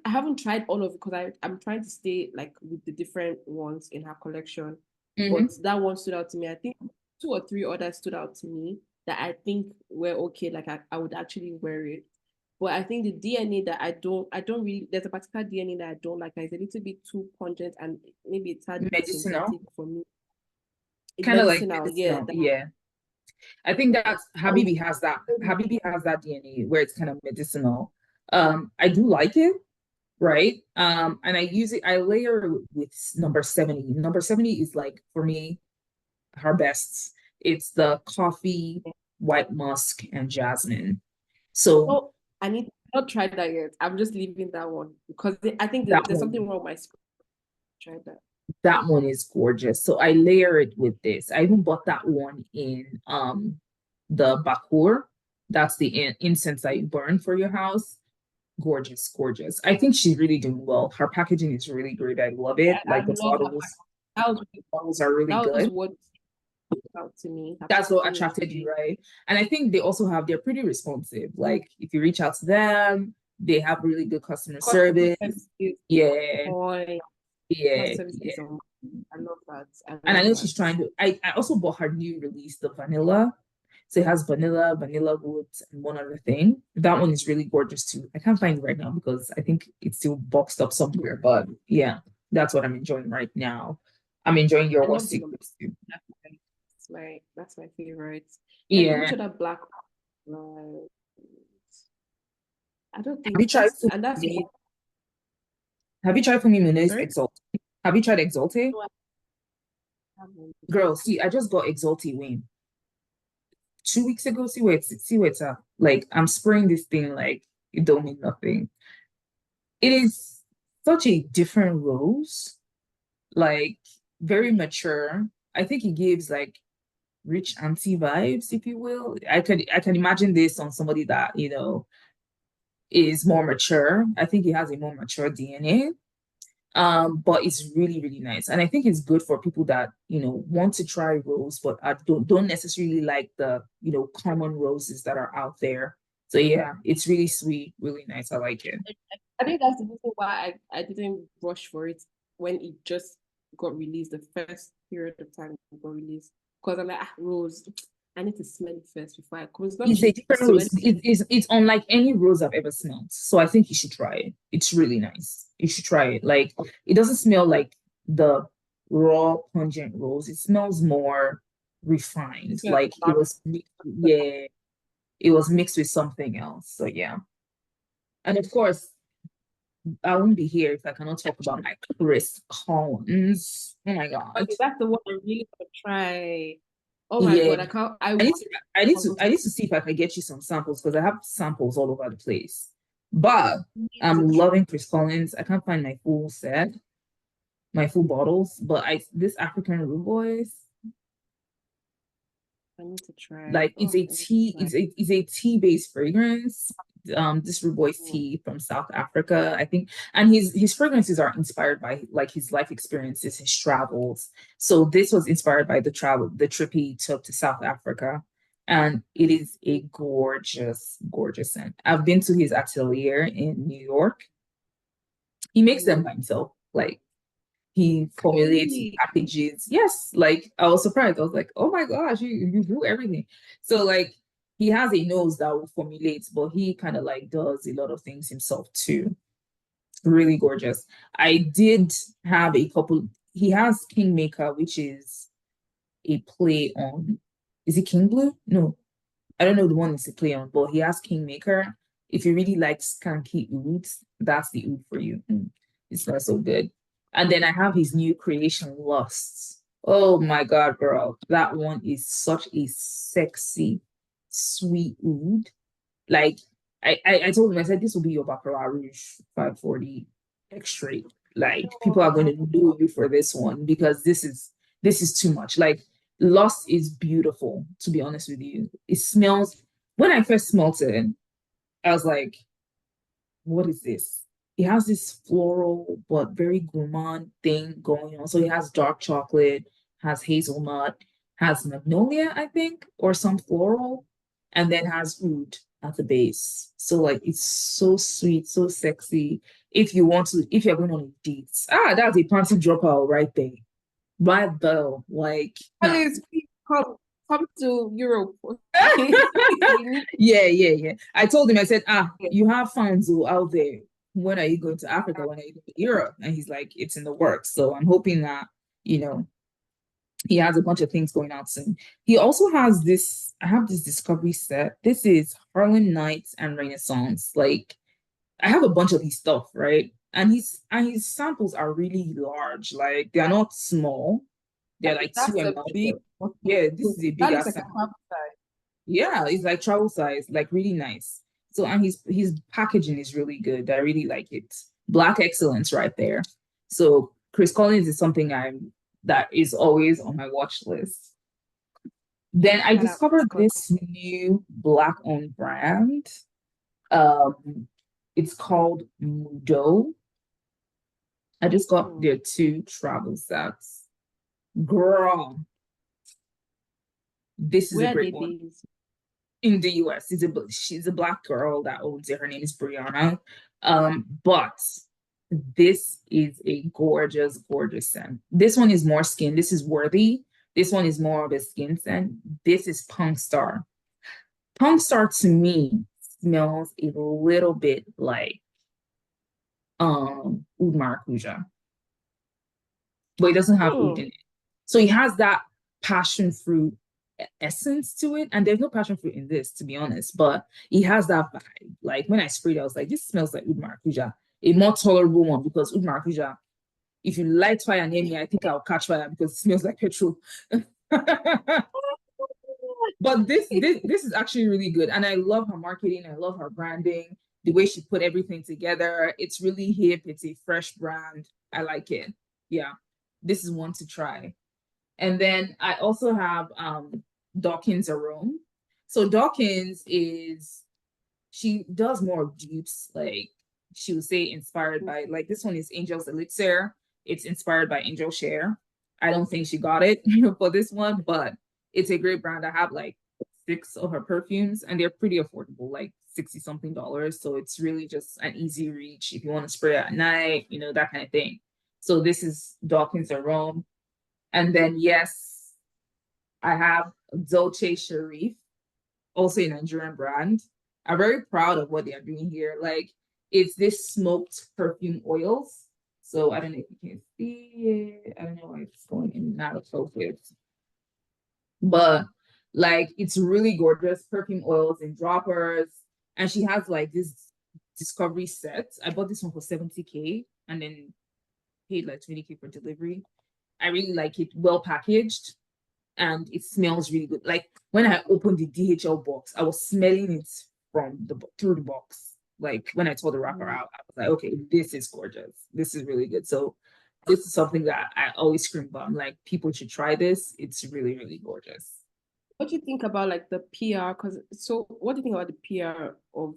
haven't tried all of it because I'm trying to stay like with the different ones in her collection. Hmm. But that one stood out to me. I think two or three others stood out to me that I think were okay. Like I would actually wear it. But I think the DNA that I don't really, there's a particular DNA that I don't like. That is a little bit too pungent and maybe a tad bit Medicinal. synthetic for me. Kind of like Medicinal, yeah. medicinal. Yeah. I think that's I would Habibi has that. Habibi has that DNA where it's kind of medicinal. I do like it, right? And I use it, I layer it with number 70. Number 70 is like for me her best. It's the coffee, white musk, and jasmine. So no, I need not tried that yet. I'm just leaving that one because I think that there's one, something wrong with my skin. Tried that. that one is gorgeous. So I layer it with this. I even bought that one in the Bakur. That's the incense that you burn for your house. Gorgeous, gorgeous. I think she's really doing well. Her packaging is really great. I love it. I Like the love her. That was bottles are really that was good. what stood out to me. Her That's what packaging is attracted you, really right? And I think they also have, they're pretty responsive. Like if you reach out to them, they have really good customer customer service. service is Yeah, on customer yeah, service yeah. is on. I love that. I And I love know that. she's trying to, I also bought her new release, the vanilla. So it has vanilla, vanilla woods, and one other thing. That one is really gorgeous too. I can't find it right now because I think it's still boxed up somewhere. But yeah, that's what I'm enjoying right now. I'm enjoying your I What love the number. Secrets too. That's my favorite. And which Yeah. other black? Uh, I don't Have you think tried that's Fumi? one. Have you tried Fumi Mune's Sorry. Exalt? Have you tried Exalte? No, I haven't. Girl, see, I just got Exalty Win 2 weeks ago. See where it's at. Like I'm spraying this thing like it don't mean nothing. It is such a different rose, like very mature. I think it gives like rich auntie vibes, if you will. I can imagine this on somebody that, is more mature. I think it has a more mature DNA. But it's really, really nice. And I think it's good for people that, want to try rose, but don't necessarily like the, common roses that are out there. So yeah, it's really sweet, really nice. I like it. I think that's the reason why I didn't rush for it when it just got released, the first period of time it got released. Because I'm like, Rose, I need to smell it first before I come. It's not It's a cheap, different so rose. It's unlike any rose I've ever smelled. So I think you should try it. It's really nice. You should try it. Like it doesn't smell like the raw pungent rose. It smells more it refined. smells Like it like was, yeah, it was mixed with something else. So yeah. And of course, I won't be here if I cannot talk about my Chris Collins. Oh my God. okay, that's the one I really want to try. Oh my Yeah. god, I can't. I I need want to I need to to I need to see if I can get you some samples because I have samples all over the place. But need to I'm try. loving Chris Collins. I can't find my full set, my full bottles, but I this African Rude Boys, I need to try. like Oh, I need to try. it's a tea-based fragrance. This Rude Boy's Mm. tea from South Africa, I think. And his fragrances are inspired by like his life experiences, his travels. So this was inspired by the trip he took to South Africa. And it is a gorgeous, gorgeous scent. I've been to his atelier in New York. He makes them Mm. by himself. Like he Oh, formulates, he really? packages. Yes, like I was surprised. I was like, oh my gosh, you do everything. So like he has a nose that will formulate, but he kind of like does a lot of things himself too. really gorgeous. I did have a couple. He has Kingmaker, which is a play on. Is it King Blue? No, I don't know the one it's a play on, but he has Kingmaker. If you really like skanky oods, that's the oud for you. It's not so good. And then I have his new creation, Lusts. Oh my God, girl. That one is such a sexy, sweet oud. Like I told him, I said, this will be your Baccarat Rouge 540 extra. Like people are going to know you for this one because this is too much. Like Lost is beautiful, to be honest with you. It smells when I first smelled it, I was like, what is this? It has this floral but very gourmand thing going on. So it has dark chocolate, has hazelnut, has magnolia, I think, or some floral, and then has oud at the base. So like it's so sweet, so sexy. If you want to, if you're going on a date, that's a panty dropper right there. Right there, like, Alice, please come to Europe. We need yeah, yeah, yeah. I told him, I said, it. you have fans who out there. When are you going to Africa? When are you going to Europe? And he's like, it's in the works. So I'm hoping that, you know, he has a bunch of things going out soon. He also has this, I have this discovery set. This is Harlem Nights and Renaissance. Like, I have a bunch of his stuff, right? And his samples are really large. Like, they're not small. They're like two That's a ml. big bottle. Yeah, this is a That big looks ass like a sample. half size. Yeah, it's like travel size, like really nice. So and his packaging is really good. I really like it. Black excellence right there. So Chris Collins is something that is always on my watch list. Then I Shout out to discovered Scott. this new black owned brand. Um, it's called Mudo. I just got Hmm. their two travel sets. Girl, this is a Where are they great one. based? In the US. She's a black girl that owns it. Her name is Brianna. But this is a gorgeous, gorgeous scent. This one is more skin. This is worthy. This one is more of a skin scent. This is Punk Star. Punk Star to me smells a little bit like oud maracuja, but it doesn't have oud Hmm. in it. So it has that passion fruit essence to it. And there's no passion fruit in this, to be honest, but it has that vibe. Like when I sprayed it, I was like, this smells like oud maracuja, a more tolerable one because oud maracuja, if you light fire near me, I think I'll catch fire because it smells like petrol. But this is actually really good. And I love her marketing, I love her branding, the way she put everything together. It's really hip, it's a fresh brand. I like it. Yeah. This is one to try. And then I also have Dawkins Arome. So Dawkins is she does more dupes, like she would say inspired by like this one is Angel's Elixir. It's inspired by Angel Share. I don't think she got it for this one, but it's a great brand. I have like six of her perfumes and they're pretty affordable, like 60 something dollars. So it's really just an easy reach if you want to spray at night, that kind of thing. So this is Dawkins Arome. And then, yes, I have Dolce Sharif, also a Nigerian brand. I'm very proud of what they are doing here. Like, it's this smoked perfume oils. So I don't know if you can see it. I don't know why it's going in and out of focus. But like it's really gorgeous perfume oils and droppers. And she has like this discovery set. I bought this one for 70K and then paid like 20K for delivery. I really like it, well packaged, and it smells really good. Like when I opened the DHL box, I was smelling it from through the box. Like when I tore the wrapper Hmm. out, I was like, okay, this is gorgeous. This is really good. So this is something that I always scream about. I'm like, people should try this. It's really, really gorgeous. What do you think about like the PR? Because so, what do you think about the PR of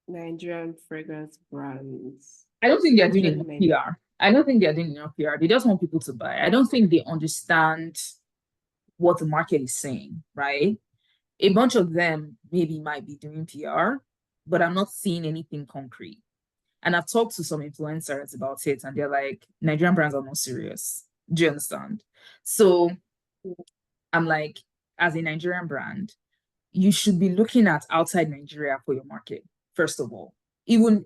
Nigerian fragrance brands, I don't think they're doing especially enough Nigerian? PR. I don't think they're doing enough PR. They just want people to buy. I don't think they understand what the market is saying, right? A bunch of them maybe might be doing PR, but I'm not seeing anything concrete. And I've talked to some influencers about it, and they're like, Nigerian brands are not serious. Do you understand? So I'm like, as a Nigerian brand, you should be looking at outside Nigeria for your market, first of all. Even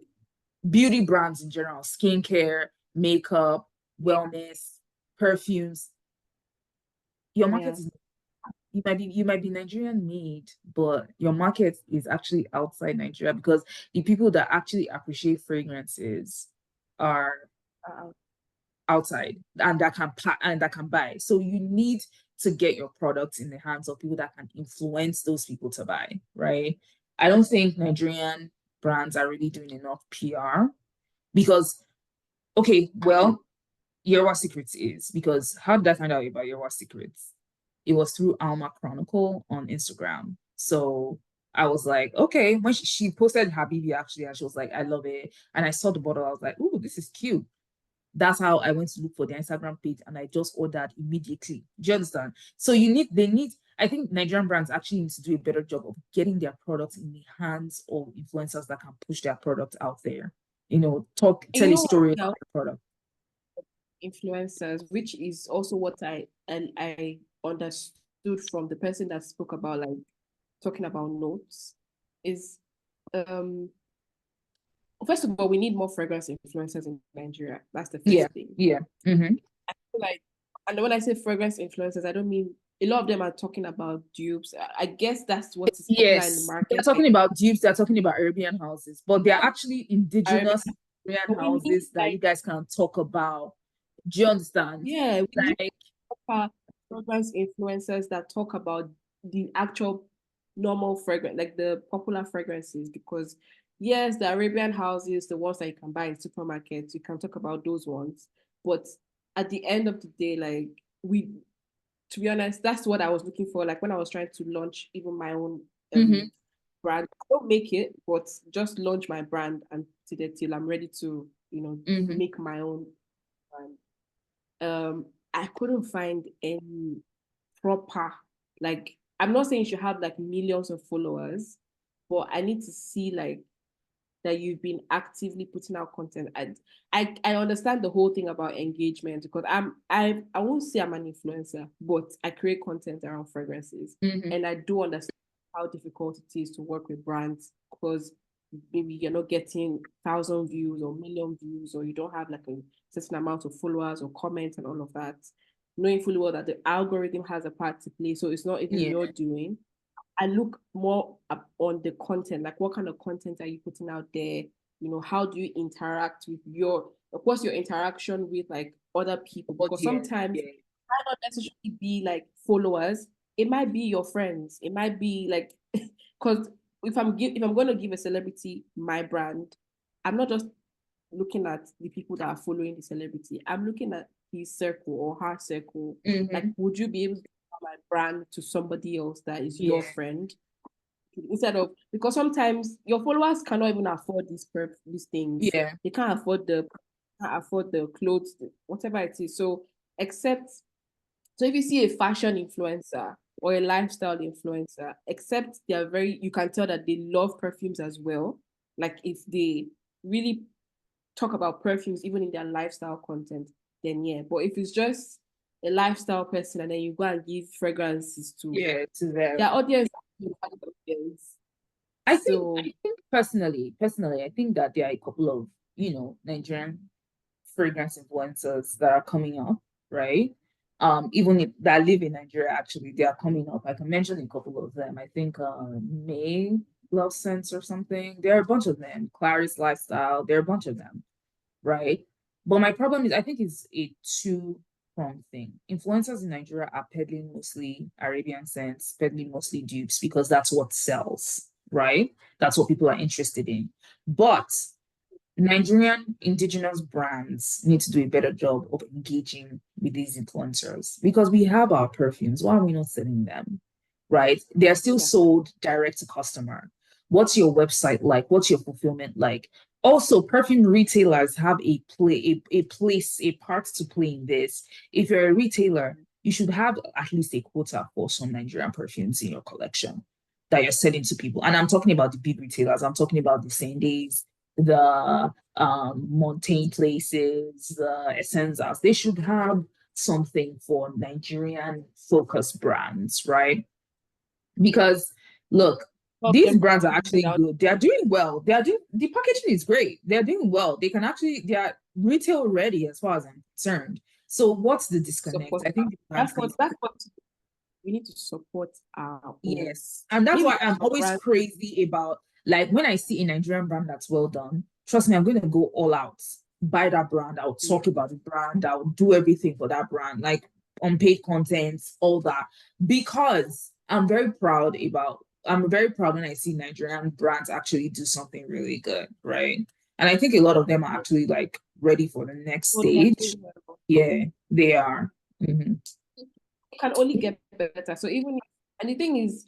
beauty brands in general, skincare, makeup, wellness, perfumes, your market Yeah. is you might be Nigerian made, but your market is actually outside Nigeria because the people that actually appreciate fragrances are Uh, outside and that can buy. So you need to get your products in the hands of people that can influence those people to buy, right? I don't think Nigerian brands are really doing enough PR because okay, well, Yerwa Secrets is because how did I find out about Yerwa Secrets? It was through Alma Chronicle on Instagram. So I was like, okay, when she posted Habibi actually, and she was like, I love it. And I saw the bottle, I was like, oh, this is cute. That's how I went to look for the Instagram page and I just ordered immediately. Do you understand? So they need, I think Nigerian brands actually need to do a better job of getting their products in the hands of influencers that can push their product out there. you Tell a know what story about else? the product. Influencers, which is also what I understood from the person that spoke about like talking about notes, is um first of all, we need more fragrance influencers in Nigeria. That's the Yeah, first thing. yeah. Mm-hmm. Like, and when I say fragrance influencers, I don't mean a lot of them are talking about dupes. I guess that's what is popular in the Yes, they're market. talking about dupes, they're talking about Arabian houses, but they're actually Arabian, indigenous Arabian but we need houses that like, you guys can talk about. Do you understand? yeah, we need Like, proper fragrance influencers that talk about the actual normal fragrance, like the popular fragrances. Because yes, the Arabian houses, the ones that you can buy in supermarkets, you can talk about those ones. But at the end of the day, like we, to be honest, that's what I was looking for. Like when I was trying to launch even my own mm-hmm, brand, I don't make it, but just launch my brand and till I'm ready to, mm-hmm. make my own brand. I couldn't find any proper, like, I'm not saying you should have like millions of followers, but I need to see like that you've been actively putting out content. And I understand the whole thing about engagement because I won't say I'm an influencer, but I create content around fragrances. Mm-hmm. And I do understand how difficult it is to work with brands because maybe you're not getting 1,000 views or million views, or you don't have like a certain amount of followers or comments and all of that. Knowing fully well that the algorithm has a part to play. So it's not even Yeah, your doing. I look more up on the content, like what kind of content are you putting out there? How do you interact with like, what's your interaction with like other people? Because audience. sometimes it Yeah, might not necessarily be like followers, it might be your friends, it might be like, because if I'm going to give a celebrity my brand, I'm not just looking at the people that are following the celebrity. I'm looking at his circle or her circle. Like, mm-hmm. would you be able to sell my brand to somebody else that is your Yeah, friend? Instead of, because sometimes your followers cannot even afford these things. yeah, They can't afford the clothes, whatever it is. Except so if you see a fashion influencer or a lifestyle influencer, except they are very, you can tell that they love perfumes as well. Like if they really talk about perfumes even in their lifestyle content, then yeah. But if it's just a lifestyle person and then you go and give fragrances to yeah, to them. their audience, audience. I So think personally, I think that there are a couple of, Nigerian fragrance influencers that are coming up, right? Even if that live in Nigeria, actually, they are coming up. I can mention a couple of them. I think May Love Sense or something. There are a bunch of them. Clarice Lifestyle. There are a bunch of them, right? But my problem is, I think it's a two-pronged thing. Influencers in Nigeria are peddling mostly Arabian scents, peddling mostly dupes because that's what sells, right? That's what people are interested in. But Nigerian indigenous brands need to do a better job of engaging with these influencers because we have our perfumes. Why are we not selling them? Right? They're still yeah, sold direct to customer. What's your website like? What's your fulfillment like? Also, perfume retailers have a place, a part to play in this. If you're a retailer, you should have at least a quota for some Nigerian perfumes in your collection that you're selling to people. And I'm talking about the big retailers. I'm talking about the Sandays, the Montaigne places, the Essenzas. They should have something for Nigerian focused brands, right? Because look, Top These them brands are put actually out good. They are doing well. They are doing the packaging is great. They're doing well. They can actually they are retail ready as far as I'm concerned. So what's the disconnect? support. I think the brands That's need what that's what we need to support our own. yes. And that's Maybe why I'm our always brand. crazy about like when I see a Nigerian brand that's well done, trust me, I'm going to go all out. Buy that brand. I'll Yeah. talk about the brand. I'll do everything for that brand, like unpaid content, all that. Because I'm very proud when I see Nigerian brands actually do something really good, right? And I think a lot of them are actually like ready for the next So they are stage. doing well. Yeah, they are. Mhm. It can only get better. So even and the thing is,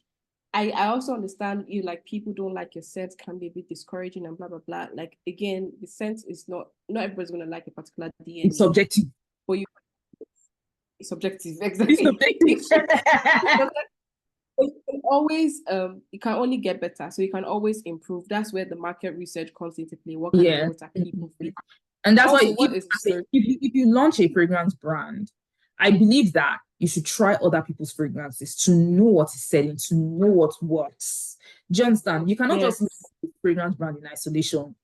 I also understand you like people don't like your scent can be a bit discouraging and blah blah blah. Like again, the scent is not everybody's gonna like a particular It's DNA, subjective. but you it's subjective It's exactly. subjective. But you can always it can only get better, so you can always improve. That's where the market research comes into play. What kind of Yeah. notes are people Mhm. feeling? And that's why Also, if, what is the search? if you launch a fragrance brand, I believe that you should try other people's fragrances to know what is selling, to know what works. Do you understand? You cannot just launch Yes, a fragrance brand in isolation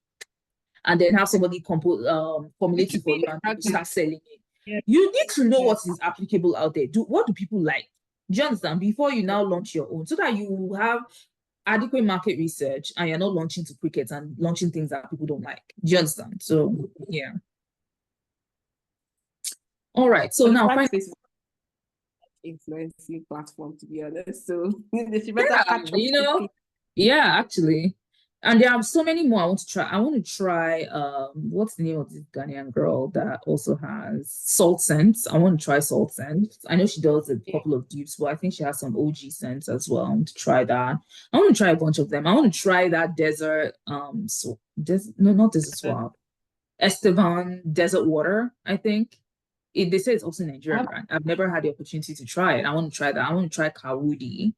and then have somebody it formulate it should for be you a and you fragment. start selling it. Yeah, You need to know yeah, what is applicable out there. Do what do people like? Do you understand? Before you yeah. now launch your own, so that you have adequate market research and you're not launching to crickets and launching things that people don't like. Do you understand? So yeah. All right. So But the now frag find space is influencing platform to be honest. So they should better yeah, catch up quickly. yeah, actually. And there are so many more I want to try. I want to try what's the name of this Ghanaian girl that also has salt scents. I want to try salt scents. I know she does a Yeah. couple of dupes, but I think she has some OG scents as well. I want to try that. I want to try a bunch of them. I want to try that desert no, not desert swab. Estevan desert water, I think. They say it's also I Nigerian have brand. I've never had the opportunity to try it. I want to try that. I want to try Kawudi.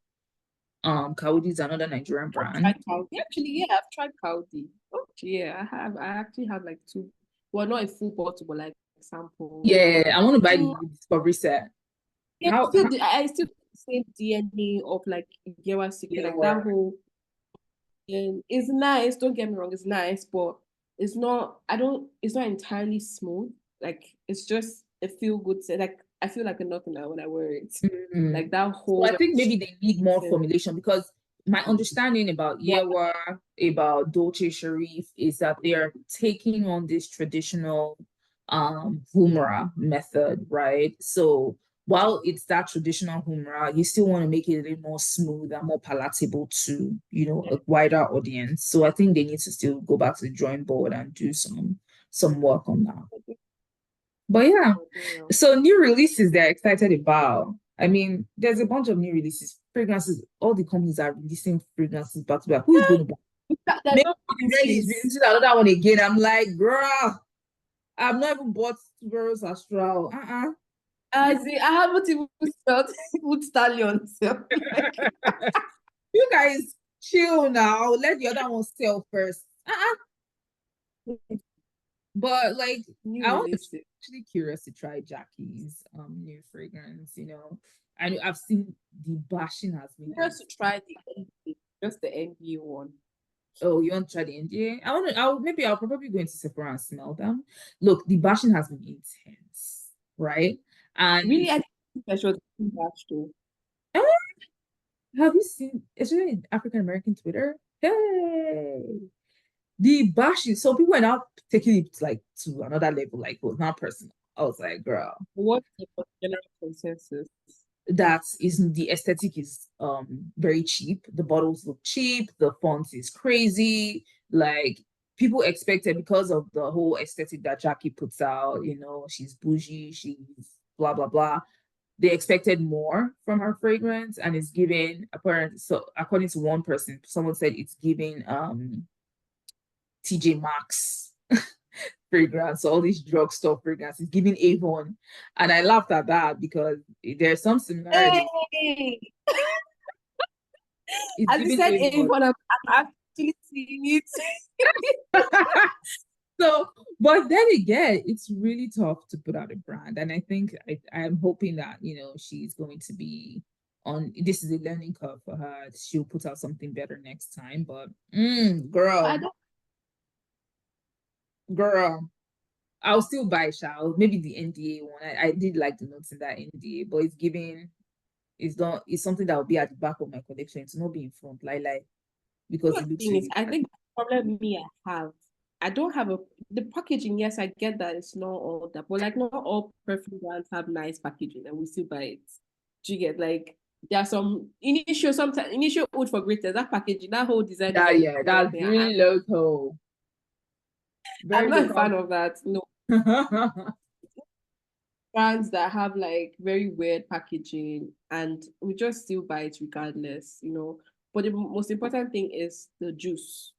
Kawudi is another Nigerian tried brand. Cowdy. Actually, yeah, I've tried Cowdy. Oh, yeah, I have. I actually have like two. Well, not a full bottle, but like samples. Yeah, I want to buy Mm, the discovery set. yeah, How I still the same DNA of like Gewa Secret, yeah, like that whole. And it's nice. Don't get me wrong, it's nice, but it's not. I don't. It's not entirely smooth. Like it's just a feel good. Like I feel like a nothing now when I wear it. mm. Like that So whole. I think maybe they need more formulation because my understanding about Yeah, Yewa, about Dolce Sharif is that they are taking on this traditional humra method, right? So while it's that traditional humra, you still want to make it a little more smooth and more palatable to, a wider audience. So I think they need to still go back to the drawing board and do some work on that. But yeah, so new releases they're excited about. I mean, there's a bunch of new releases, fragrances. All the companies are releasing fragrances back to back. Who is going to buy? there's Maybe no then is releases. releasing another one again. I'm like, girl, I've not even bought Tuberose Astral. I see. I haven't even spelled food stallion. So like You guys chill now. Let the other one sell first. But like, new I want to releases. actually curious to try Jackie's new fragrance. I've seen the bashing has been Just to try the NB, just the NB one. oh, you want to try the NDA? I'll probably go into Sephora and smell them. Look, the bashing has been intense, right? And Really, I think I should watch too. eh, have you seen, especially African American Twitter? Hey, the bashing. So people are now taking it like to another level, like it was not personal. I was like, girl, What's the general consensus? that is the aesthetic is very cheap. The bottles look cheap, the font is crazy. Like people expected because of the whole aesthetic that Jackie puts out, she's bougie, she's blah blah blah. They expected more from her fragrance, and it's giving apparent. So according to one person, someone said it's giving TJ Maxx fragrance, so all these drugstore fragrance is giving Avon. And I laughed at that because there's some similarity. Hey, It's as you giving said, Avon. Avon, I'm actually seeing it. So, but then again, it's really tough to put out a brand. And I think I'm hoping that, she's going to be on this is a learning curve for her. She'll put out something better next time. But I girl, don't girl, I'll still buy Shao. Maybe the NDA one. I did like the notes in that NDA, but it's giving it's not it's something that will be at the back of my collection. It's not be in front, like because know it the looks thing is, really I nice. think the problem me I have, I don't have a the packaging. Yes, I get that it's not all that, but like not all perfume brands have nice packaging, and we still buy it. Do you get like there are some initial sometimes initial old for greatest that packaging that whole That design yeah, color that's thing. really local. I'm Very not a fan local. of that. No brands that have like very weird packaging, and we just still buy it regardless. But the most important thing is the juice.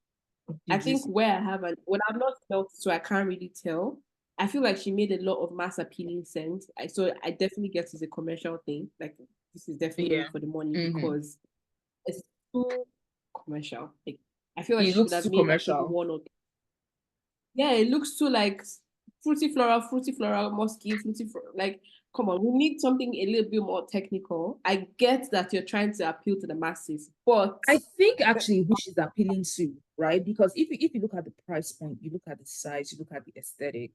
The I think juice. where I have an when I've not smelled, so I can't really tell. I feel like she made a lot of mass appealing scents. So I definitely guess it's a commercial thing. Like this is definitely Yeah. for the money Mm-hmm. because it's too commercial. Like I feel like It she should looks have too made like maybe commercial. one or yeah, it looks too like fruity floral, musky, like come on, we need something a little bit more technical. I get that you're trying to appeal to the masses, but I think actually who she's appealing to, right? Because if you look at the price point, you look at the size, you look at the aesthetic,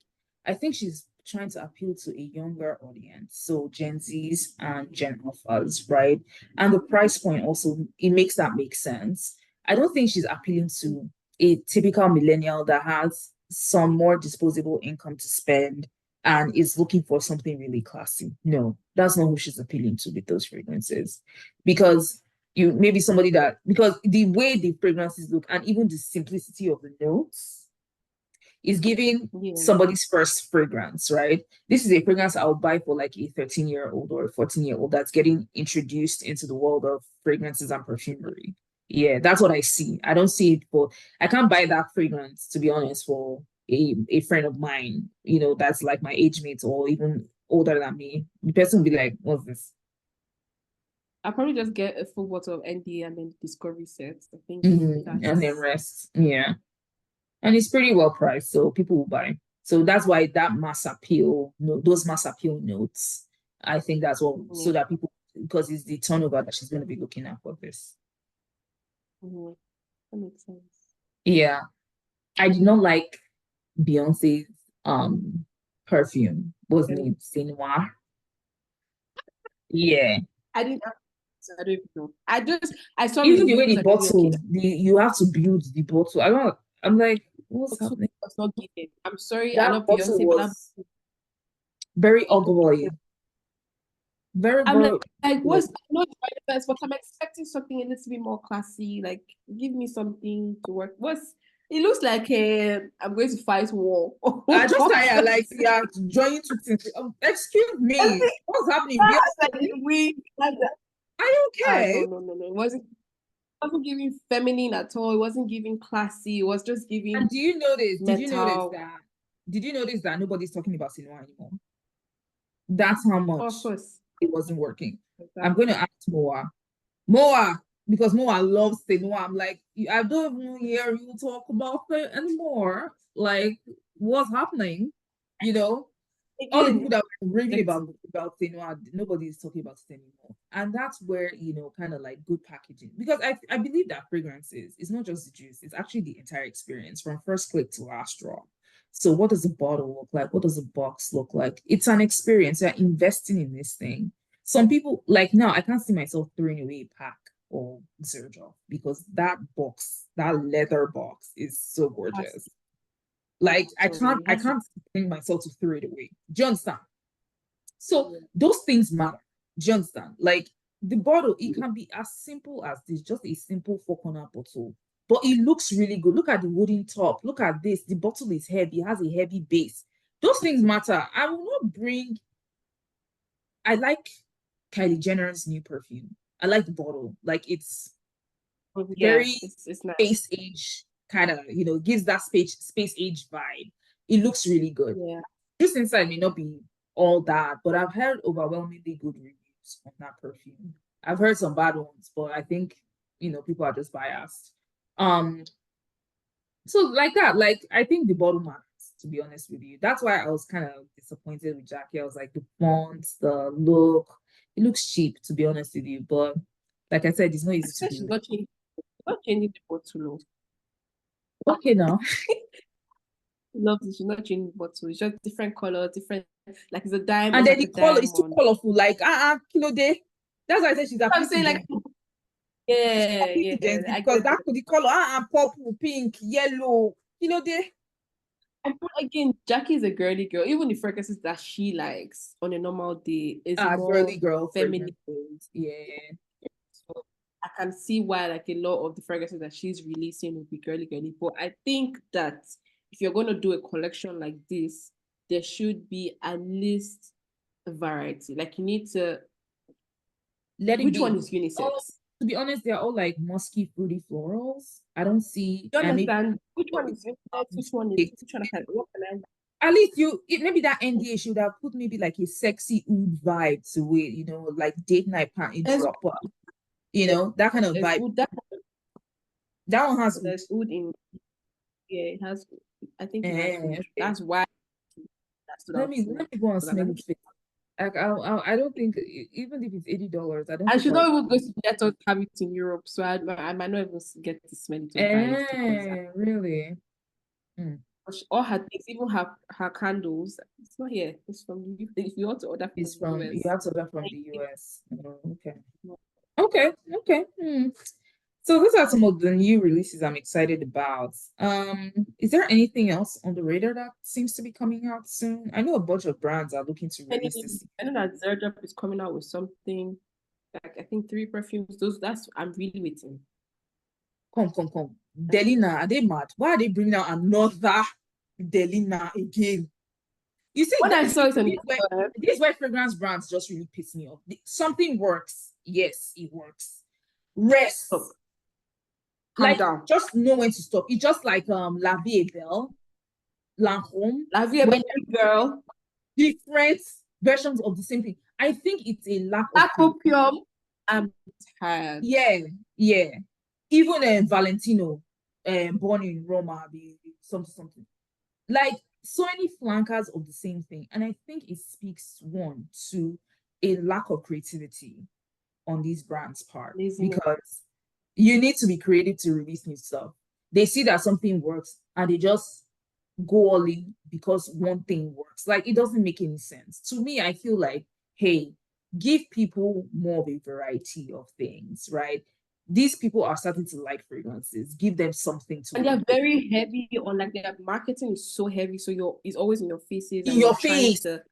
I think she's trying to appeal to a younger audience, so Gen Zs and Gen Alphas, right? And the price point also it makes that make sense. I don't think she's appealing to a typical millennial that has some more disposable income to spend and is looking for something really classy. No, that's not who she's appealing to with those fragrances. Because you maybe somebody that because the way the fragrances look and even the simplicity of the notes is giving yeah, somebody's first fragrance, right? This is a fragrance I'll buy for like a 13-year-old or a 14-year-old that's getting introduced into the world of fragrances and perfumery. Yeah, that's what I see. I don't see it for, I can't buy that fragrance, to be honest, for a friend of mine, that's like my age mate or even older than me. The person will be like, what's this? I'll probably just get a full bottle of ND and then the discovery set. I think And then that's rest. Yeah. And it's pretty well priced, so people will buy. So that's why that mass appeal, no, those mass appeal notes, I think that's what yeah. so that people because it's the turnover that she's going to be looking at for this. Mhm. That makes sense. Yeah, I did not like Beyonce's perfume. What's the Yeah. name? Cinema. Yeah, I didn't. So I don't even know. I saw even the way reviews the and I was okay. bottle, you have to build the bottle. I don't. I'm like, what's Bottle happening? was not giving. I'm sorry, I That love bottle Beyonce, but that was very bottle ugly, very I'm very like, ugly. what's not the best, but I'm expecting something a little bit more classy. Like, give me something to work. What's it looks like I'm going to fight war. I just tired, like you are joining two things. Excuse me, what's happening? Like Beyonce, we like that. are you No, okay? no, no, no. It wasn't giving feminine at all. It wasn't giving classy. It was just And giving do you notice? Did you notice metal. that? Did you notice that nobody's talking about cinema anymore? That's how Oh, of much course. it wasn't working. I'm going Exactly. to ask Moa, because Moa loves cinema. I'm like, I don't even hear you talk about it anymore. Like, what's happening? You know, all the people Again, that were raving it's about Senua, nobody is talking about it anymore. And that's where, kind of like good packaging. Because I believe that fragrances is not just the juice, it's actually the entire experience from first click to last draw. So what does the bottle look like? What does the box look like? It's an experience. You're investing in this thing. Some people like now I can't see myself throwing away a pack or Zerjo because that box, that leather box is so has gorgeous. to, Like I sorry, can't it I has to can't bring myself to throw it away. Do you understand? So those things matter. Do you understand? Like the bottle, it can be as simple as this, just a simple 4 corner bottle. But it looks really good. Look at the wooden top. Look at this. The bottle is heavy, it has a heavy base. Those things matter. I will not bring, I like Kylie Jenner's new perfume. I like the bottle. Like it's yeah, very it's nice. space age kind of, gives that space age vibe. It looks really good. Yeah. Just inside may not be all that, but I've heard overwhelmingly good reviews on that perfume. I've heard some bad ones, but I think people are just biased. Um, so like that, like I think the bottle matters, to be honest with you. That's why I was kind of disappointed with Jackie. I was like the font, the look, It looks cheap, to be honest with you, but like I said, it's not I easy to said do. she's not changing the bottle. Okay, now. Loves it. She's not changing the bottle. It's just different color, different. Like it's a And diamond, then like a the color is too diamond. colorful, like kilo day. That's why I said she's a I'm pretty saying like, Gen. She's a yeah, pretty Gen yeah, Z I because get that it. the color, purple, pink, yellow, day. And but again, Jackie is a girly girl. Even the fragrances that she likes on a normal day is Girly more girl feminine. fragrances. Yeah. So I can see why like a lot of the fragrances that she's releasing will be girly girly. But I think that if you're gonna do a collection like this, there should be at least a variety. Like you need to Let it which one be. is Oh, unisex? to be honest, they're all like musky, fruity florals. I don't see, Do you I mean, understand? Which one is unisex? Which one I can what can I at least maybe that NDA should have put maybe like a sexy oud vibe to it, like date night party there's dropper, that kind of there's vibe. wood That one has oud. there's wood in yeah, it has I think it has wood. Okay. That's why that stood Let out me to me. let me go and Because I'm smell like, it first. Like I don't think even if it's $80, I don't and think she's I'll. not even going to let us have it in Europe. So I might not even get to smell it or buy it because Really? Hmm. all her things, even her candles, it's not here. It's from the UK. If you want to order from It's the from you US, have to order from the US. Oh, okay. Okay. Okay. Hmm. So those are some of the new releases I'm excited about. Is there anything else on the radar that seems to be coming out soon? I know a bunch of brands are looking to any, release this. I know that Zerdrop is coming out with something like I think three perfumes. Those that's I'm really waiting. Come, come, come. Delina, are they mad? Why are they bringing out another Delina again? You see, When I you saw see it on the web, this is where fragrance brands just really piss me off. Something works. Yes, it works. Rest. stop, calm Like, down. just know when to stop. It's just like La Vie est Belle, Lancôme, La vie est when belle, girl. different versions of the same thing. I think it's a lack of Black creativity. opium. I'm tired. Yeah, yeah. Even Valentino, born in Roma, something, something. Like so many flankers of the same thing. And I think it speaks one to a lack of creativity on these brands' part Laziness. because you need to be creative to release new stuff. They see that something works and they just go all in because one thing works. Like it doesn't make any sense. To me, I feel like, hey, give people more of a variety of things, right? These people are starting to like fragrances. Give them something to And work they're with. very heavy on like their marketing is so heavy. So you're it's always in your faces In and your you're trying face. to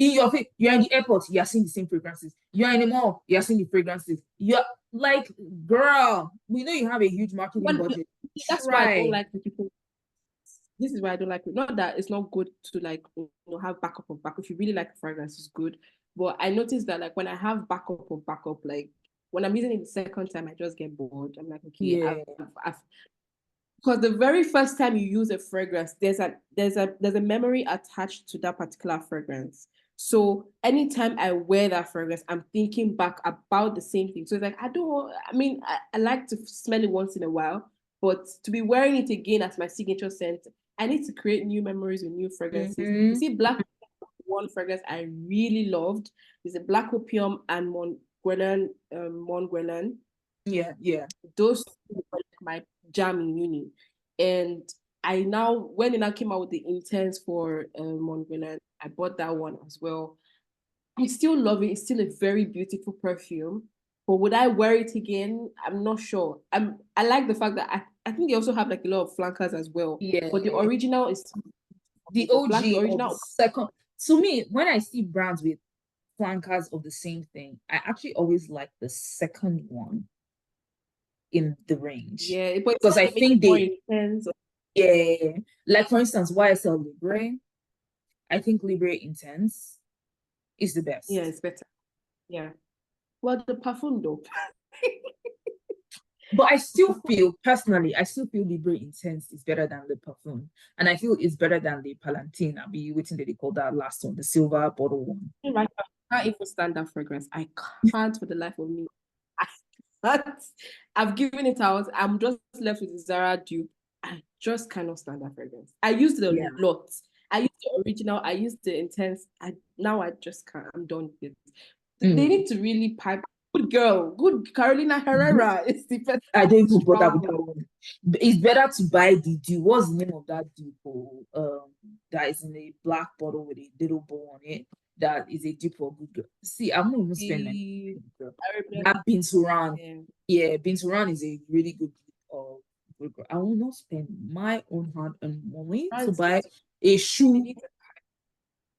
In your face. You're in the airport, you're seeing the same fragrances. You're in the mall, you're seeing the fragrances. You're like, girl, we know you have a huge marketing when budget. that's why I don't Try. like the people. This is why I don't like it. Not that it's not good to like have backup of backup. If you really like fragrance, it's good. But I noticed that like when I have backup of backup, like when I'm using it the second time, I just get bored. I'm like, okay, Yeah. I've because the very first time you use a fragrance, there's a memory attached to that particular fragrance. So anytime I wear that fragrance, I'm thinking back about the same thing. So it's like I mean, I like to smell it once in a while, but to be wearing it again as my signature scent, I need to create new memories with new fragrances. You Mm-hmm. see, black one fragrance I really loved is a black opium and Montguerland. Yeah, yeah. Those were like my jam in uni. And I now, when it now came out with the Intense for Montblanc, I bought that one as well. I still love it. It's still a very beautiful perfume. But would I wear it again? I'm not sure. I like the fact that I think they also have like a lot of flankers as well. Yeah. But the original is The the OG of the original second. To me, when I see brands with flankers of the same thing, I actually always like the second one in the range. yeah, but it's Because when I they make it think more they, intense. yeah, like for instance, YSL Libre, I think Libre Intense is the Yeah, best. it's better. Yeah. Well, the parfum though. But I still feel, personally, I still feel Libre Intense is better than Le Parfum. And I feel it's better than the Palantin. I'll be waiting that they call that last one, the silver bottle one. Right now, I can't even stand that fragrance. I can't for the life of me. I can't. I've given it out. I'm just left with the Zara dupe. I just cannot stand that fragrance. I used it Yeah. a lot. I used the original. I used the intense. Now I just can't. I'm done with it. They Mm. need to really pipe. Good girl, good Carolina Herrera is the person I don't even bother with strong. that one. It's better to buy the dew. What's the name of that dew? That is in a black bottle with a little bow on it. That is a dew for good girl. See, I'm not even spend my money The on good girl. Arabian, That Binturan, yeah. yeah, Binturan is a really good dew of good girl. I will not spend my own hard earned money to France buy needs to, a they shoe, need to,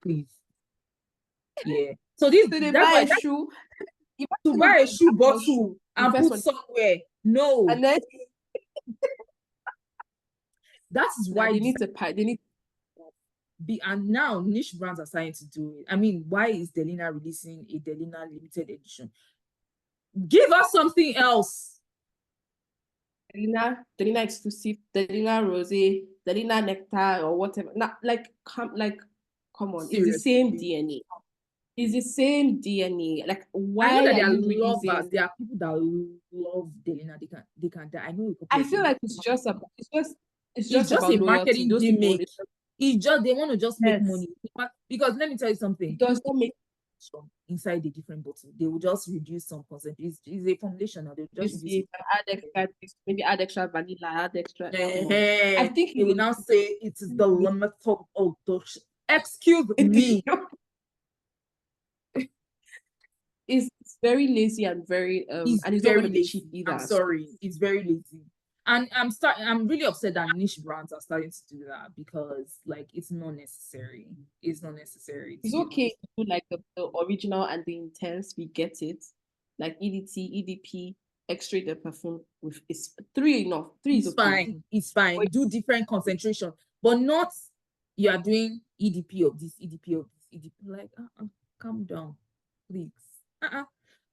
please. Yeah. So this so they that's buy why a shoe. to Imagine buy a if shoe they have bottle shoe, the and first put one, somewhere. No, and then that is now why they this need to pipe. They need and now niche brands are starting to do it. I mean, why is Delina releasing a Delina limited edition? Give us something else. Delina exclusive, Delina Rose, Delina Nectar, or whatever. Not come on, it's the same Seriously. DNA. It's the same DNA. Like, I know why that are there are you lovers. releasing? There are people that love Delina. They can die. I know a couple I of feel them. like it's It's just just about a loyalty. marketing Those people, gimmick. It's just they want to just make yes, money. Because let me tell you something. it does not make Inside a different bottle, they will just reduce some concentration. It's a formulation now. They will you just reduce see, it. add extra, maybe add extra vanilla, add extra. Come on, I They think will now say it is the limit of authorship. Excuse me. it's very lazy It's and it's not going very to be cheap lazy. I'm either. So sorry. It's very lazy. And I'm really upset that niche brands are starting to do that because like it's not necessary. It's not necessary to it's be okay honest. to do like the original and the intense. We get it, like EDT, EDP, extrait de perfume with it's three enough. Three is It's okay. fine. It's fine. Do different concentration, but not you are doing EDP of this, EDP of this, EDP. Like, calm down, please.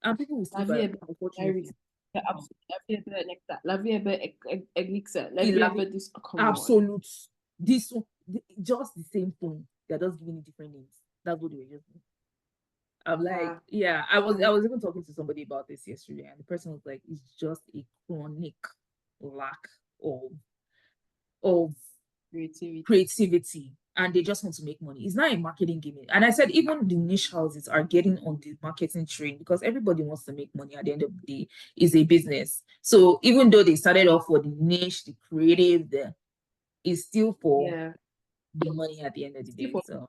And people will still La vie buy, est belle, unfortunately. Iris. Yeah, absolutely. La vie est belle, nectar. La vie est belle, elixir. La It vie est like belle, this. Oh, come on. absolute. This one, just the same thing. They're just giving it different names. That's what they were just doing. I'm like, Wow. yeah, I was even talking to somebody about this yesterday, and the person was like, it's just a chronic lack of of Creativity. creativity, and they just want to make money. It's not a marketing gimmick. And I said even the niche houses are getting on the marketing train because everybody wants to make money at the end of the day. It's a business. So even though they started off for the niche, the creative, it's still for Yeah. the money at the end of the Still day. for So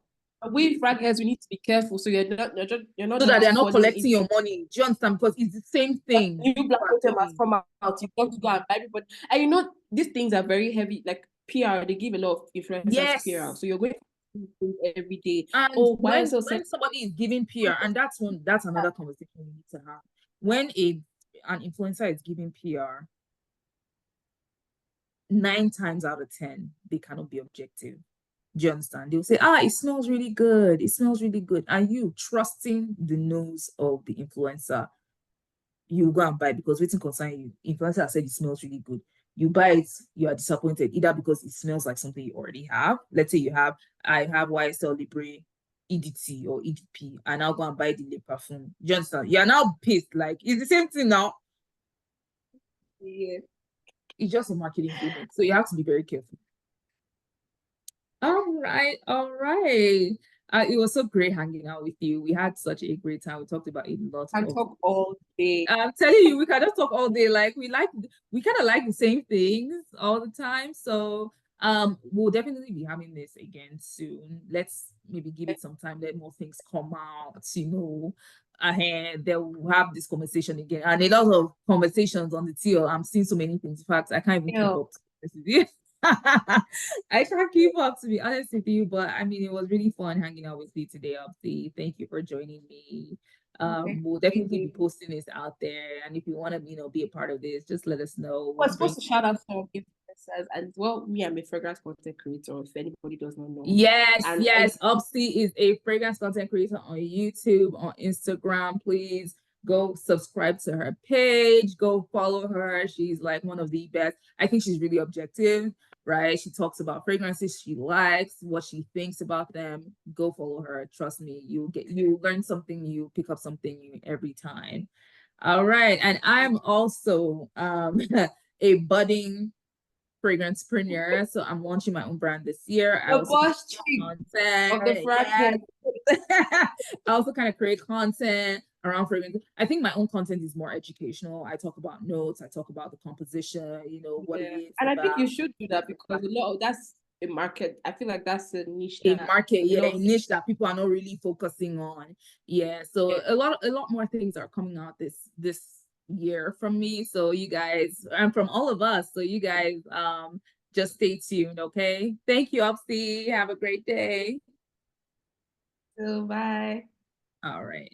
we Frag-Gist, we need to be careful so you're not so that they're just not falling collecting into your money. Do you understand? Because it's the same a thing new black people are item has doing. come out. You got to go and buy everybody. And you know, these things are very heavy, like PR, they give a lot of influencers PR. Yes. So you're going to every day. And Oh, why when so when set somebody is giving PR, and that's another conversation we need to have. When an influencer is giving PR, 9 times out of 10, they cannot be objective. Do you understand? They'll say, it smells really good. It smells really good. Are you trusting the nose of the influencer? You go and buy because waiting concern you. Influencer said it smells really good. You buy it, you are disappointed either because it smells like something you already have. Let's say I have YSL Libre EDT or EDP, and I'll go and buy the lip perfume. Do you understand? You're now pissed. Like it's the same thing now. yeah. It's just a marketing gimmick. So you have to be very careful. All right, all right. It was so great hanging out with you. We had such a great time. We talked about a lot And of talk all day. I'm telling you, we can just talk all day. Like we kind of like the same things all the time. So we'll definitely be having this again soon. Let's maybe give it some time, let more things come out, ahead. Then we'll have this conversation again. And a lot of conversations on the TL. I'm seeing so many things. In fact, I can't even keep Yeah. up to this with you. I can't keep up to be honest with you, but I mean it was really fun hanging out with you today, Obsy. Thank you for joining me. Okay. We'll definitely be posting this out there, and if you want to be a part of this, just let us know. I We'll was supposed bring to shout out some influencers and well, me, I'm a fragrance content creator, if anybody does not know. Yes, And yes. Obsy is a fragrance content creator on YouTube, on Instagram. Please go subscribe to her page. Go follow her. She's like one of the best. I think she's really objective, right? She talks about fragrances she likes, what she thinks about them. Go follow her. Trust me, you learn something new, pick up something new every time. All right. And I'm also a budding fragrancepreneur. So I'm launching my own brand this year. I the also boss chick of the content. Frag-Gist. Yes. I also kind of create content. around fragrance. I think my own content is more educational. I talk about notes, I talk about the composition, what it Yeah. is And I think about. you should do that because a lot of that's a market. I feel like that's a niche A that market, a yeah, lot a of niche that people are not really focusing on. Yeah, so people. a lot more things are coming out this year from me. So you guys, and from all of us. So you guys, just stay tuned, okay? Thank you, Upsy. Have a great day. So bye. All right.